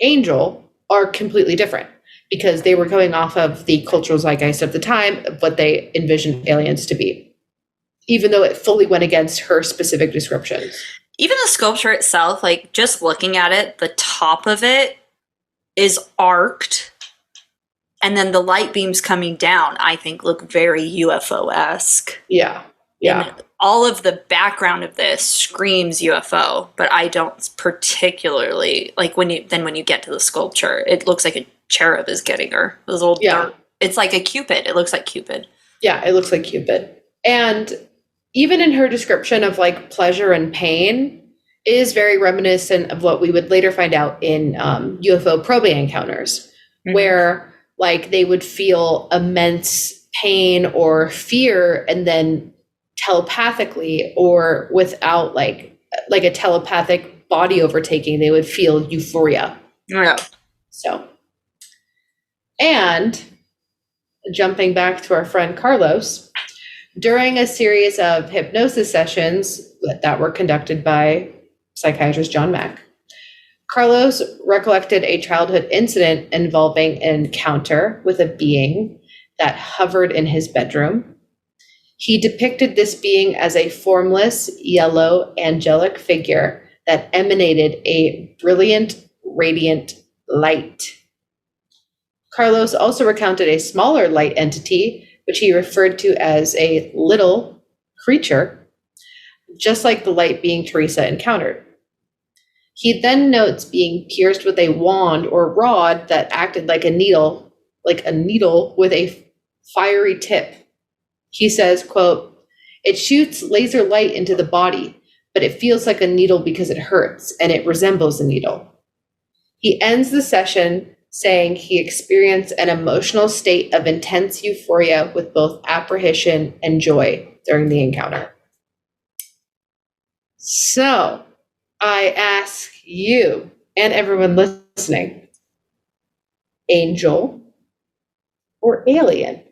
angel are completely different, because they were going off of the cultural zeitgeist of the time, of what they envisioned aliens to be, even though it fully went against her specific descriptions. Even the sculpture itself, like just looking at it, the top of it is arced. And then the light beams coming down, I think, look very UFO-esque. Yeah, yeah. And all of the background of this screams UFO, but I don't particularly like when you get to the sculpture, it looks like a cherub is getting her. Those old dark. It's like a Cupid. It looks like Cupid. Yeah, it looks like Cupid. And even in her description of like pleasure and pain is very reminiscent of what we would later find out in UFO probing encounters, mm-hmm. where like they would feel immense pain or fear, and then telepathically or without like a telepathic body overtaking, they would feel euphoria. Yeah. So, and jumping back to our friend Carlos, during a series of hypnosis sessions that were conducted by psychiatrist John Mack, Carlos recollected a childhood incident involving an encounter with a being that hovered in his bedroom. He depicted this being as a formless, yellow, angelic figure that emanated a brilliant, radiant light. Carlos also recounted a smaller light entity, which he referred to as a little creature, just like the light being Teresa encountered. He then notes being pierced with a wand or rod that acted like a needle with a fiery tip. He says, quote, "It shoots laser light into the body, but it feels like a needle because it hurts, and it resembles a needle." He ends the session saying he experienced an emotional state of intense euphoria with both apprehension and joy during the encounter. So, I ask you and everyone listening, angel or alien?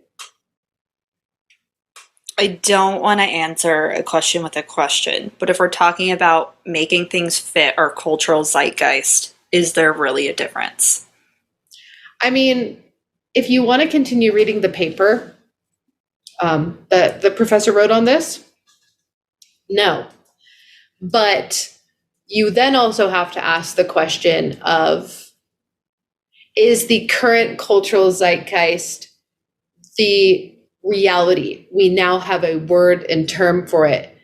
I don't want to answer a question with a question, but if we're talking about making things fit our cultural zeitgeist, is there really a difference? I mean, if you want to continue reading the paper that the professor wrote on this, no. But you then also have to ask the question of, is the current cultural zeitgeist the reality? We now have a word and term for it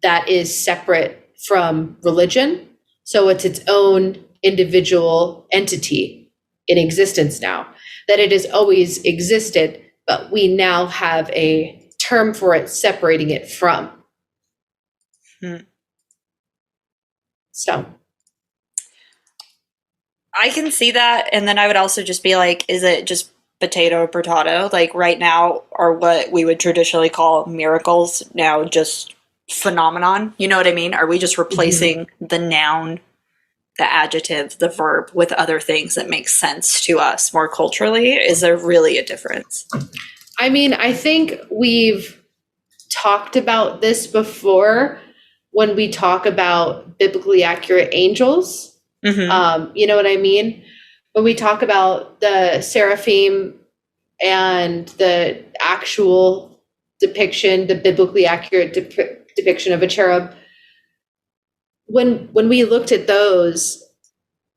that is separate from religion, So it's its own individual entity in existence now, that it has always existed, but we now have a term for it separating it from. So I can see that. And then I would also just be like, is it just potato or potato? Like right now are what we would traditionally call miracles now just phenomenon? You know what I mean? Are we just replacing the noun, the adjective, the verb with other things that make sense to us more culturally? Is there really a difference? I mean, I think we've talked about this before when we talk about biblically accurate angels. You know what I mean? When we talk about the seraphim and the actual depiction, the biblically accurate depiction of a cherub, when we looked at those,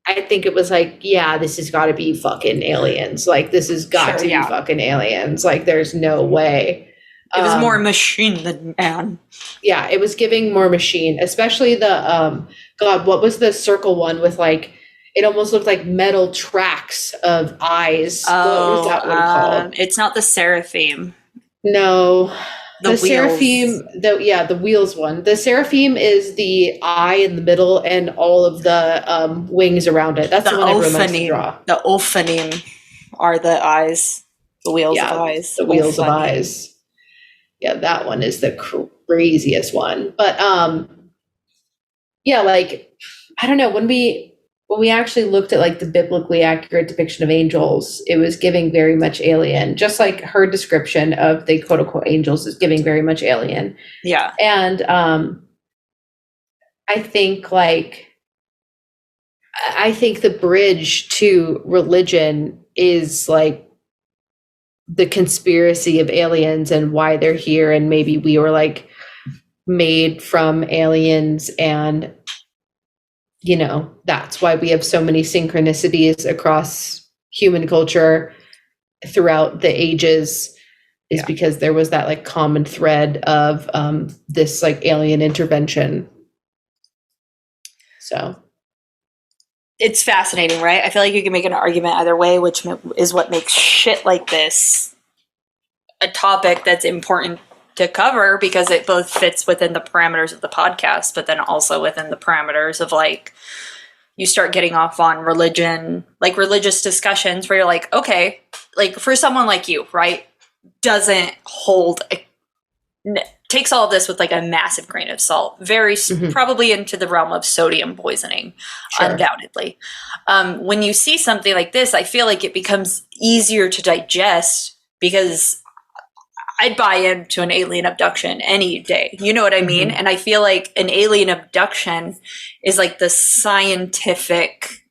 I think it was like, yeah, this has got to be fucking aliens. Like, this has got to be fucking aliens. Like, there's no way. It was more machine than man. Yeah, it was giving more machine, especially the, God, what was the circle one with like, it almost looked like metal tracks of eyes. Oh, what was that one called? It's not the seraphim. No. The wheels. seraphim, the wheels one. The seraphim is the eye in the middle and all of the wings around it. That's the one everyone likes to draw. The ophanim are the eyes. The wheels of eyes. The wheels of eyes. Yeah, that one is the craziest one. But yeah, like, I don't know, when we actually looked at like the biblically accurate depiction of angels, it was giving very much alien, just like her description of the quote unquote angels is giving very much alien. Yeah. And I think the bridge to religion is like the conspiracy of aliens and why they're here, and maybe we were like made from aliens, and you know, that's why we have so many synchronicities across human culture throughout the ages, is because there was that like common thread of this like alien intervention. So it's fascinating, right? I feel like you can make an argument either way, which is what makes shit like this a topic that's important to cover, because it both fits within the parameters of the podcast, but then also within the parameters of like, you start getting off on religion, like religious discussions where you're like, okay, like for someone like you, right, doesn't hold, takes all of this with like a massive grain of salt, very probably into the realm of sodium poisoning, undoubtedly. When you see something like this, I feel like it becomes easier to digest, because I'd buy into an alien abduction any day. You know what I mean? And I feel like an alien abduction is like the scientific,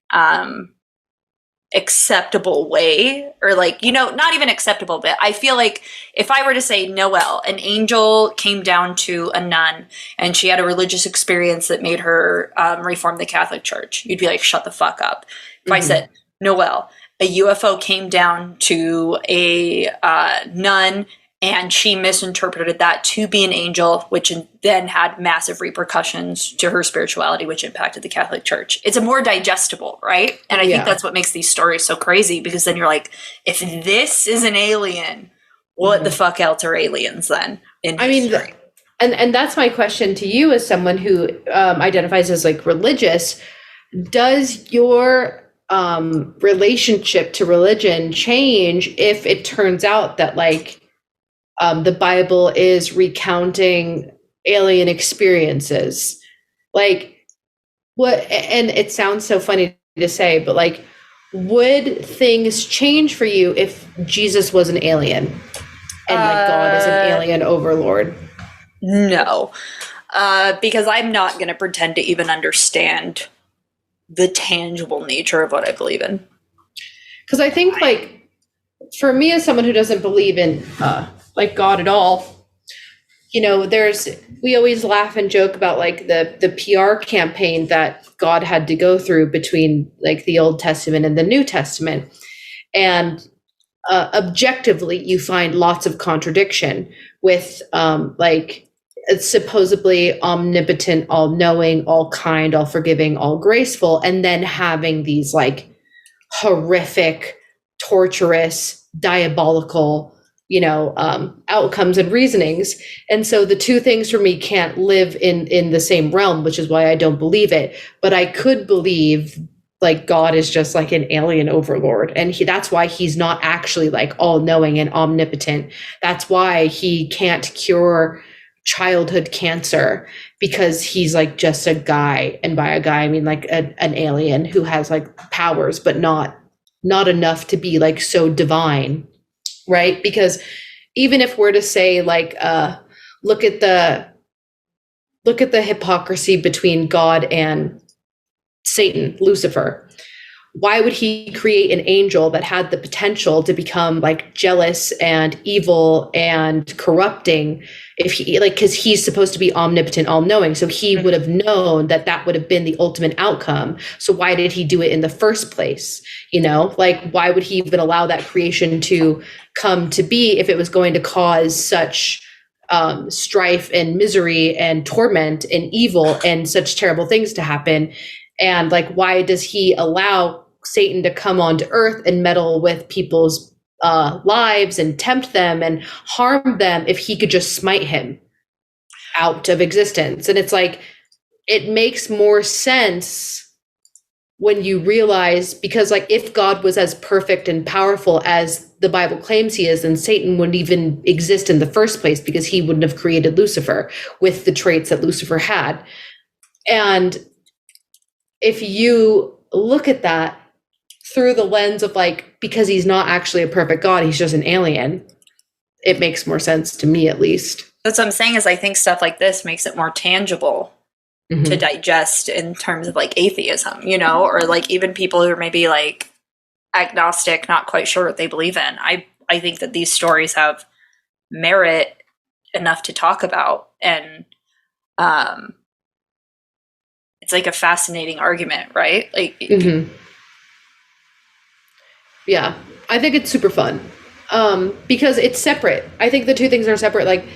acceptable way, or like, you know, not even acceptable, but I feel like if I were to say, Noelle, an angel came down to a nun and she had a religious experience that made her reform the Catholic Church, you'd be like, shut the fuck up. If I said, Noelle, a UFO came down to a nun and she misinterpreted that to be an angel, which then had massive repercussions to her spirituality, which impacted the Catholic Church. It's a more digestible, right? And I think that's what makes these stories so crazy, because then you're like, if this is an alien, what the fuck else are aliens then? I mean, and that's my question to you as someone who identifies as like religious. Does your relationship to religion change if it turns out that like the Bible is recounting alien experiences? Like, what, and it sounds so funny to say, but like, would things change for you if Jesus was an alien and like God is an alien overlord? No, because I'm not going to pretend to even understand the tangible nature of what I believe in. Because I think like, for me as someone who doesn't believe in like God at all, you know, we always laugh and joke about like the PR campaign that God had to go through between like the Old Testament and the New Testament. And objectively, you find lots of contradiction with like supposedly omnipotent, all knowing, all kind, all forgiving, all graceful, and then having these like horrific, torturous, diabolical, outcomes and reasonings. And so the two things for me can't live in the same realm, which is why I don't believe it. But I could believe like God is just like an alien overlord, and that's why he's not actually like all knowing and omnipotent. That's why he can't cure childhood cancer, because he's like just a guy, and by a guy I mean like an alien who has like powers, but not enough to be like so divine, right? Because even if we're to say like look at the hypocrisy between God and Satan, Lucifer. Why would he create an angel that had the potential to become like jealous and evil and corrupting, if he like, because he's supposed to be omnipotent, all knowing, so he would have known that would have been the ultimate outcome. So why did he do it in the first place? Like, why would he even allow that creation to come to be if it was going to cause such strife and misery and torment and evil and such terrible things to happen? And like, why does he allow Satan to come onto earth and meddle with people's lives and tempt them and harm them if he could just smite him out of existence? And it's like, it makes more sense when you realize, because like, if God was as perfect and powerful as the Bible claims he is, then Satan wouldn't even exist in the first place, because he wouldn't have created Lucifer with the traits that Lucifer had. And if you look at that through the lens of like, because he's not actually a perfect God, he's just an alien, it makes more sense to me, at least. That's what I'm saying, is I think stuff like this makes it more tangible to digest in terms of like atheism, or like even people who are maybe like agnostic, not quite sure what they believe in. I think that these stories have merit enough to talk about, and it's like a fascinating argument, right? Like, yeah, I think it's super fun because it's separate. I think the two things are separate. Like,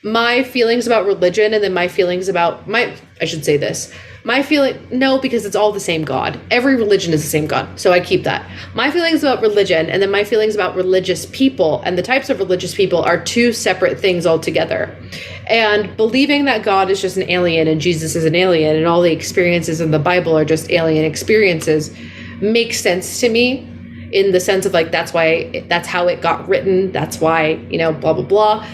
my feelings about religion, and then my feelings about I should say this. Because it's all the same God. Every religion is the same God. So I keep that. My feelings about religion, and then my feelings about religious people and the types of religious people, are two separate things altogether. And believing that God is just an alien and Jesus is an alien and all the experiences in the Bible are just alien experiences makes sense to me, in the sense of like, that's how it got written. That's why, blah, blah, blah.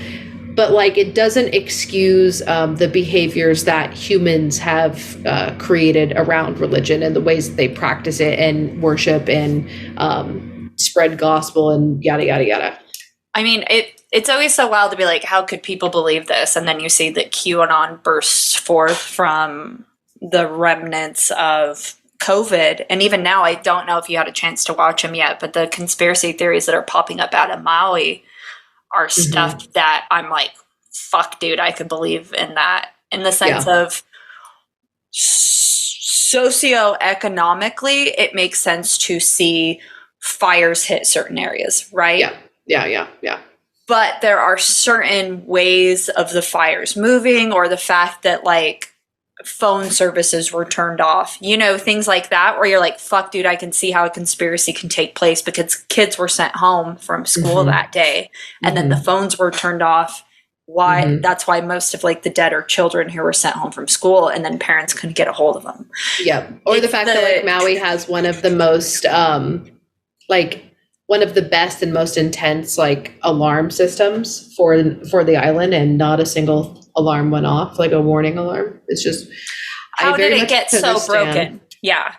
But like, it doesn't excuse the behaviors that humans have created around religion and the ways that they practice it and worship and spread gospel and yada, yada, yada. I mean, it's always so wild to be like, how could people believe this? And then you see that QAnon bursts forth from the remnants of COVID. And even now, I don't know if you had a chance to watch them yet, but the conspiracy theories that are popping up out of Maui are stuff that I'm like, fuck, dude, I could believe in that, in the sense of socioeconomically, it makes sense to see fires hit certain areas, right? Yeah. But there are certain ways of the fires moving, or the fact that like phone services were turned off, things like that, where you're like, fuck, dude, I can see how a conspiracy can take place, because kids were sent home from school that day, and then the phones were turned off. Why? That's why most of like the dead are children who were sent home from school, and then parents couldn't get a hold of them. Yeah. Or the fact that like Maui has one of the most one of the best and most intense like alarm systems for the island, and not a single alarm went off, like a warning alarm. It's just, how did it get so broken? Yeah.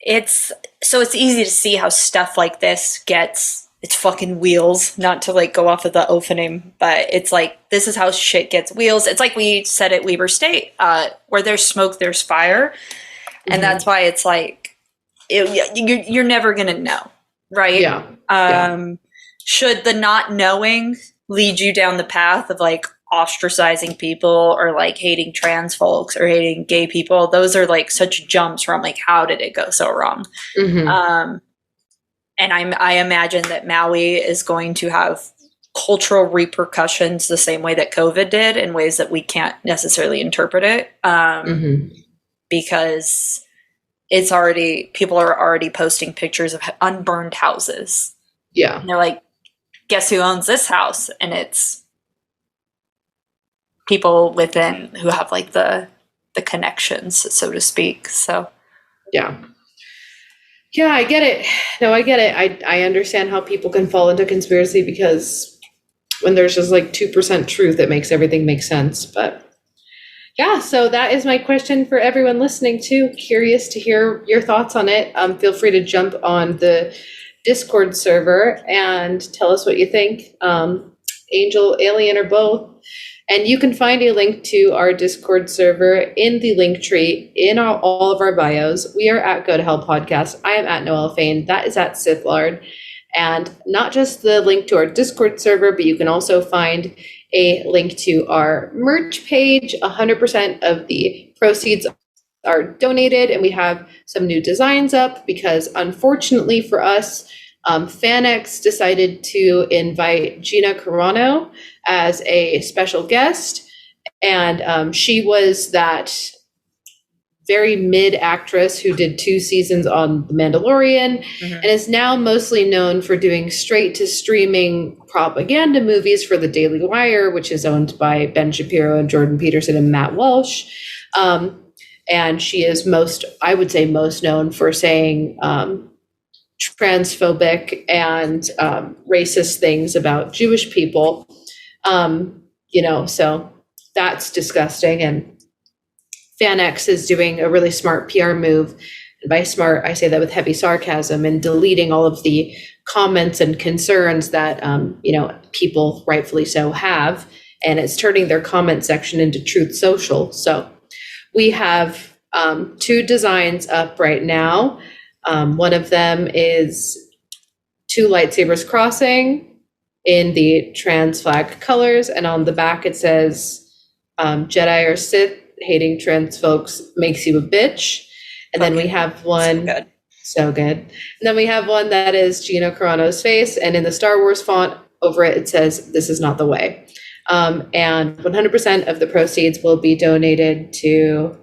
It's easy to see how stuff like this gets its fucking wheels, not to like go off of the opening, but it's like, this is how shit gets wheels. It's like we said at Weber State, where there's smoke, there's fire. And that's why it's like, you're never going to know. Right? Should the not knowing lead you down the path of like ostracizing people, or like hating trans folks, or hating gay people? Those are like such jumps from like, how did it go so wrong? And I imagine that Maui is going to have cultural repercussions the same way that COVID did, in ways that we can't necessarily interpret it, because it's already, people are already posting pictures of unburned houses. Yeah. And they're like, guess who owns this house? And it's people within who have like the connections, so to speak. So yeah, I get it. No, I get it. I understand how people can fall into conspiracy, because when there's just like 2% truth, it makes everything make sense. But yeah, so that is my question for everyone listening too. Curious to hear your thoughts on it. Feel free to jump on the Discord server and tell us what you think. Angel, alien, or both. And you can find a link to our Discord server in the link tree in all of our bios. We are at Go to Hell Podcast. I am at Noelle Fain. That is at Sithlard. And not just the link to our Discord server, but you can also find a link to our merch page. 100% of the proceeds are donated, and we have some new designs up because, unfortunately for us, FanX decided to invite Gina Carano as a special guest, and she was that very mid actress who did 2 seasons on The Mandalorian, and is now mostly known for doing straight to streaming propaganda movies for the Daily Wire, which is owned by Ben Shapiro and Jordan Peterson and Matt Walsh. And she is I would say most known for saying transphobic and racist things about Jewish people. So that's disgusting. And FanX is doing a really smart PR move. And by smart, I say that with heavy sarcasm, and deleting all of the comments and concerns that, people rightfully so have. And it's turning their comment section into Truth Social. So we have 2 designs up right now. One of them is 2 lightsabers crossing in the trans flag colors. And on the back, it says, Jedi or Sith, hating trans folks makes you a bitch. And then we have one, so good. And then we have one that is Gina Carano's face, and in the Star Wars font over it, it says, "This is not the way." And 100% of the proceeds will be donated to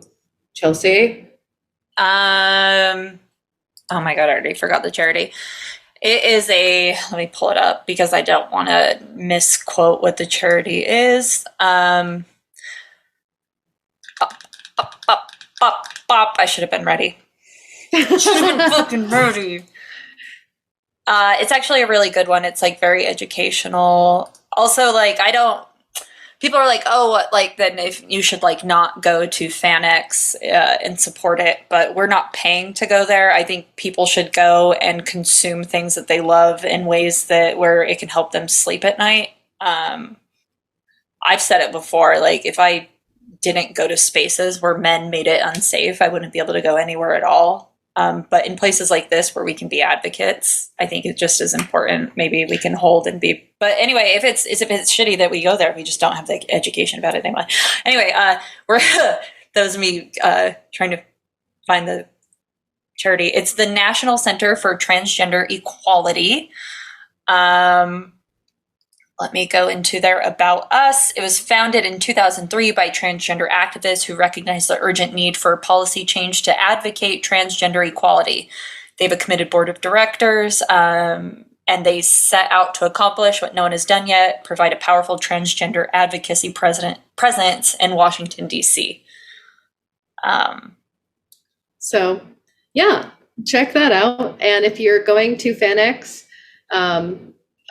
Chelsea. Oh my God, I already forgot the charity. It is let me pull it up because I don't want to misquote what the charity is. I should have been ready. Fucking ready. It's actually a really good one. It's like very educational. Also, like, people are like, oh, like, then if you should like not go to FanX and support it, but we're not paying to go there. I think people should go and consume things that they love in ways where it can help them sleep at night. I've said it before, like, if I didn't go to spaces where men made it unsafe, I wouldn't be able to go anywhere at all. But in places like this where we can be advocates, I think it's just as important. Maybe we can hold and be. But anyway, if it's shitty that we go there, we just don't have the education about it anymore. Anyway, we're that was me trying to find the charity. It's the National Center for Transgender Equality. Let me go into their About Us. It was founded in 2003 by transgender activists who recognized the urgent need for policy change to advocate transgender equality. They have a committed board of directors, and they set out to accomplish what no one has done yet, provide a powerful transgender advocacy presence in Washington, D.C. So, yeah, check that out. And if you're going to FanX,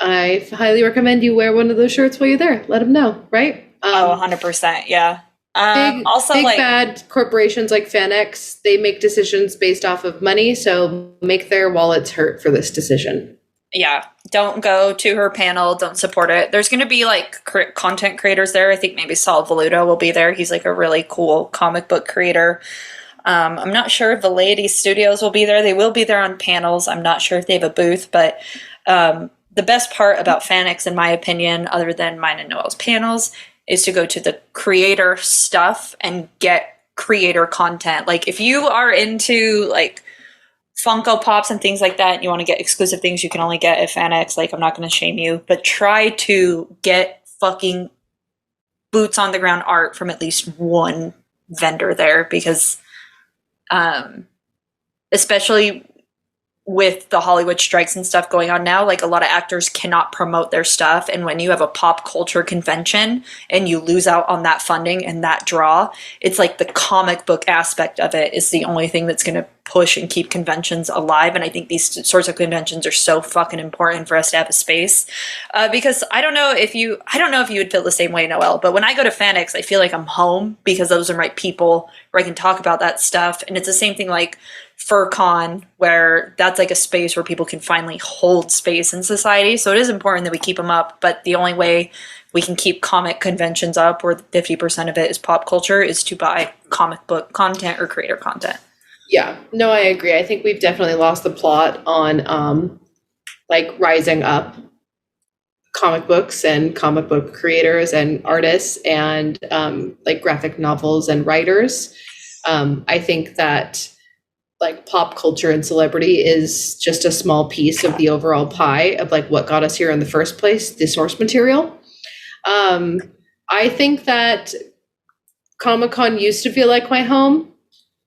I highly recommend you wear one of those shirts while you're there. Let them know, right? 100%, yeah. Big like, bad corporations like FanX, they make decisions based off of money, so make their wallets hurt for this decision. Yeah, don't go to her panel. Don't support it. There's going to be like content creators there. I think maybe Saul Valuto will be there. He's like a really cool comic book creator. I'm not sure if the Laity Studios will be there. They will be there on panels. I'm not sure if they have a booth, but the best part about FanX, in my opinion, other than mine and Noelle's panels, is to go to the creator stuff and get creator content. Like, if you are into like Funko Pops and things like that, and you want to get exclusive things you can only get at FanX, like, I'm not going to shame you, but try to get fucking boots on the ground art from at least one vendor there, because especially with the Hollywood strikes and stuff going on now, like, a lot of actors cannot promote their stuff, and when you have a pop culture convention and you lose out on that funding and that draw, it's like the comic book aspect of it is the only thing that's going to push and keep conventions alive. And I think these sorts of conventions are so fucking important for us to have a space, because I don't know if you would feel the same way, Noelle, but when I go to FanX, I feel like I'm home, because those are my people where I can talk about that stuff. And it's the same thing like FurCon, where that's like a space where people can finally hold space in society. So it is important that we keep them up, but the only way we can keep comic conventions up, where 50% of it is pop culture, is to buy comic book content or creator content. Yeah, no, I agree. I think we've definitely lost the plot on like rising up comic books and comic book creators and artists and like graphic novels and writers. I think that like pop culture and celebrity is just a small piece of the overall pie of like what got us here in the first place, the source material. I think that Comic-Con used to feel like my home.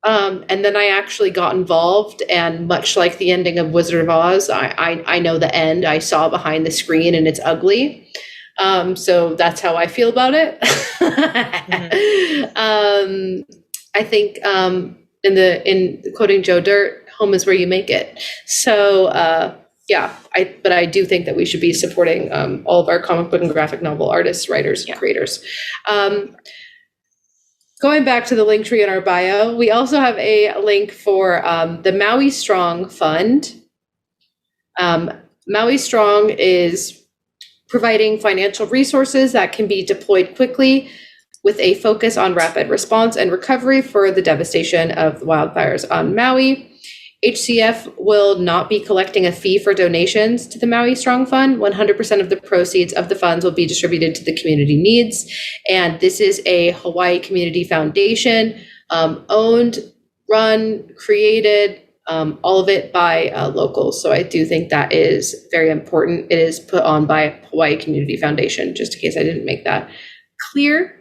And then I actually got involved, and much like the ending of Wizard of Oz, I know the end. I saw behind the screen and it's ugly. So that's how I feel about it. I think in quoting Joe Dirt, home is where you make it. So but I do think that we should be supporting all of our comic book and graphic novel artists, writers, and creators. Going back to the link tree in our bio, we also have a link for the Maui Strong Fund. Maui Strong is providing financial resources that can be deployed quickly with a focus on rapid response and recovery for the devastation of the wildfires on Maui. HCF will not be collecting a fee for donations to the Maui Strong Fund. 100% of the proceeds of the funds will be distributed to the community needs. And this is a Hawaii Community Foundation, owned, run, created, all of it by locals. So I do think that is very important. It is put on by Hawaii Community Foundation, just in case I didn't make that clear.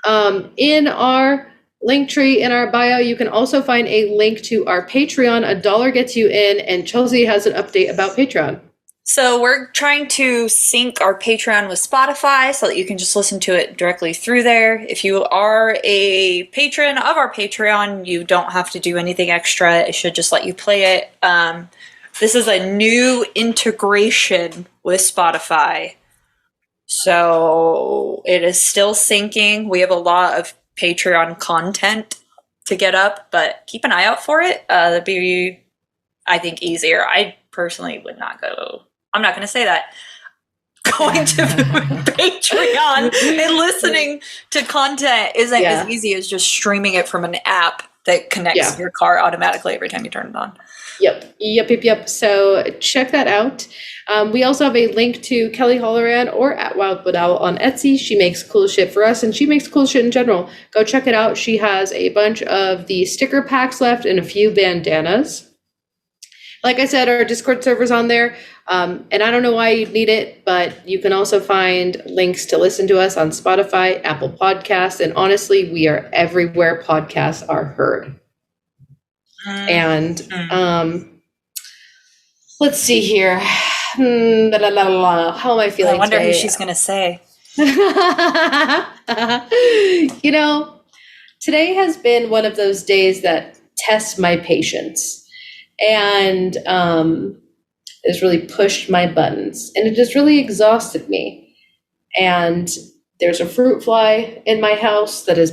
In our link tree in our bio, you can also find a link to our Patreon. $1 gets you in, and Chelsea has an update about Patreon. So we're trying to sync our Patreon with Spotify so that you can just listen to it directly through there. If you are a patron of our Patreon, you don't have to do anything extra. It should just let you play it. This is a new integration with Spotify. So it is still syncing. We have a lot of Patreon content to get up, but keep an eye out for it. That'd be, I think, easier. I personally would not go. I'm not going to say that. Going to Patreon and listening to content isn't as easy as just streaming it from an app that connects your car automatically every time you turn it on. Yep. So check that out. We also have a link to Kelly Holloran or at Wild Wood Owl on Etsy. She makes cool shit for us, and she makes cool shit in general. Go check it out. She has a bunch of the sticker packs left and a few bandanas. Like I said, our Discord server's on there, and I don't know why you'd need it, but you can also find links to listen to us on Spotify, Apple Podcasts, and honestly, we are everywhere podcasts are heard. And let's see here. How am I feeling today? I wonder who she's going to say. You know, today has been one of those days that tests my patience. And it's really pushed my buttons. And it has really exhausted me. And there's a fruit fly in my house that has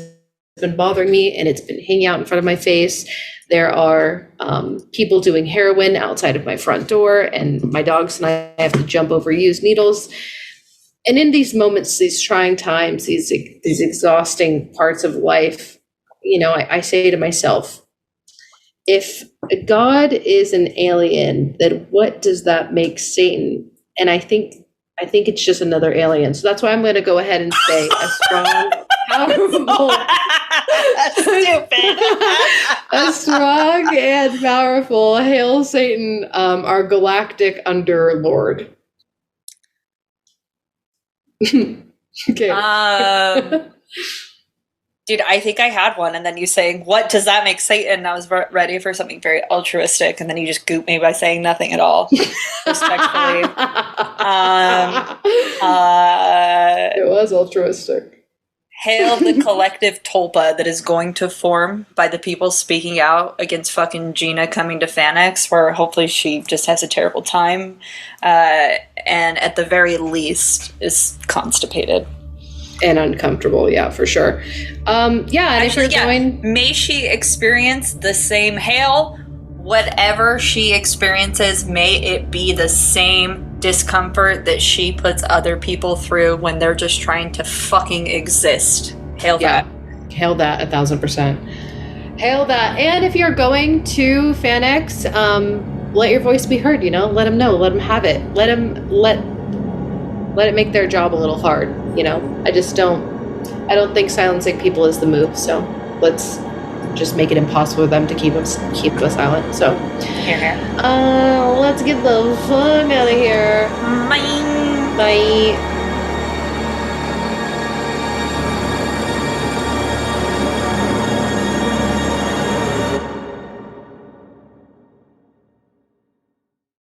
been bothering me, and it's been hanging out in front of my face. There are people doing heroin outside of my front door, and my dogs and I have to jump over used needles. And in these moments, these trying times, these exhausting parts of life, you know, I say to myself, if God is an alien, then what does that make Satan? And I think it's just another alien. So that's why I'm going to go ahead and say a strong, powerful Stupid. A strong and powerful Hail Satan, our galactic underlord. Okay. Dude, I think I had one, and then you saying, "What does that make Satan?" And I was ready for something very altruistic, and then you just gooped me by saying nothing at all. Respectfully. It was altruistic. Hail the collective tulpa that is going to form by the people speaking out against fucking Gina coming to FanX, where hopefully she just has a terrible time, and at the very least is constipated. And uncomfortable, yeah, for sure. And actually, if you're going... may she experience the same hail. Whatever she experiences, may it be the same discomfort that she puts other people through when they're just trying to fucking exist. Hail that. Hail that 1,000%. Hail that. And if you're going to FanX, let your voice be heard, let them know, let them have it. Let it make their job a little hard, I don't think silencing people is the move, so let's just make it impossible for them to keep us silent. So let's get the fuck out of here. Bye. Bye.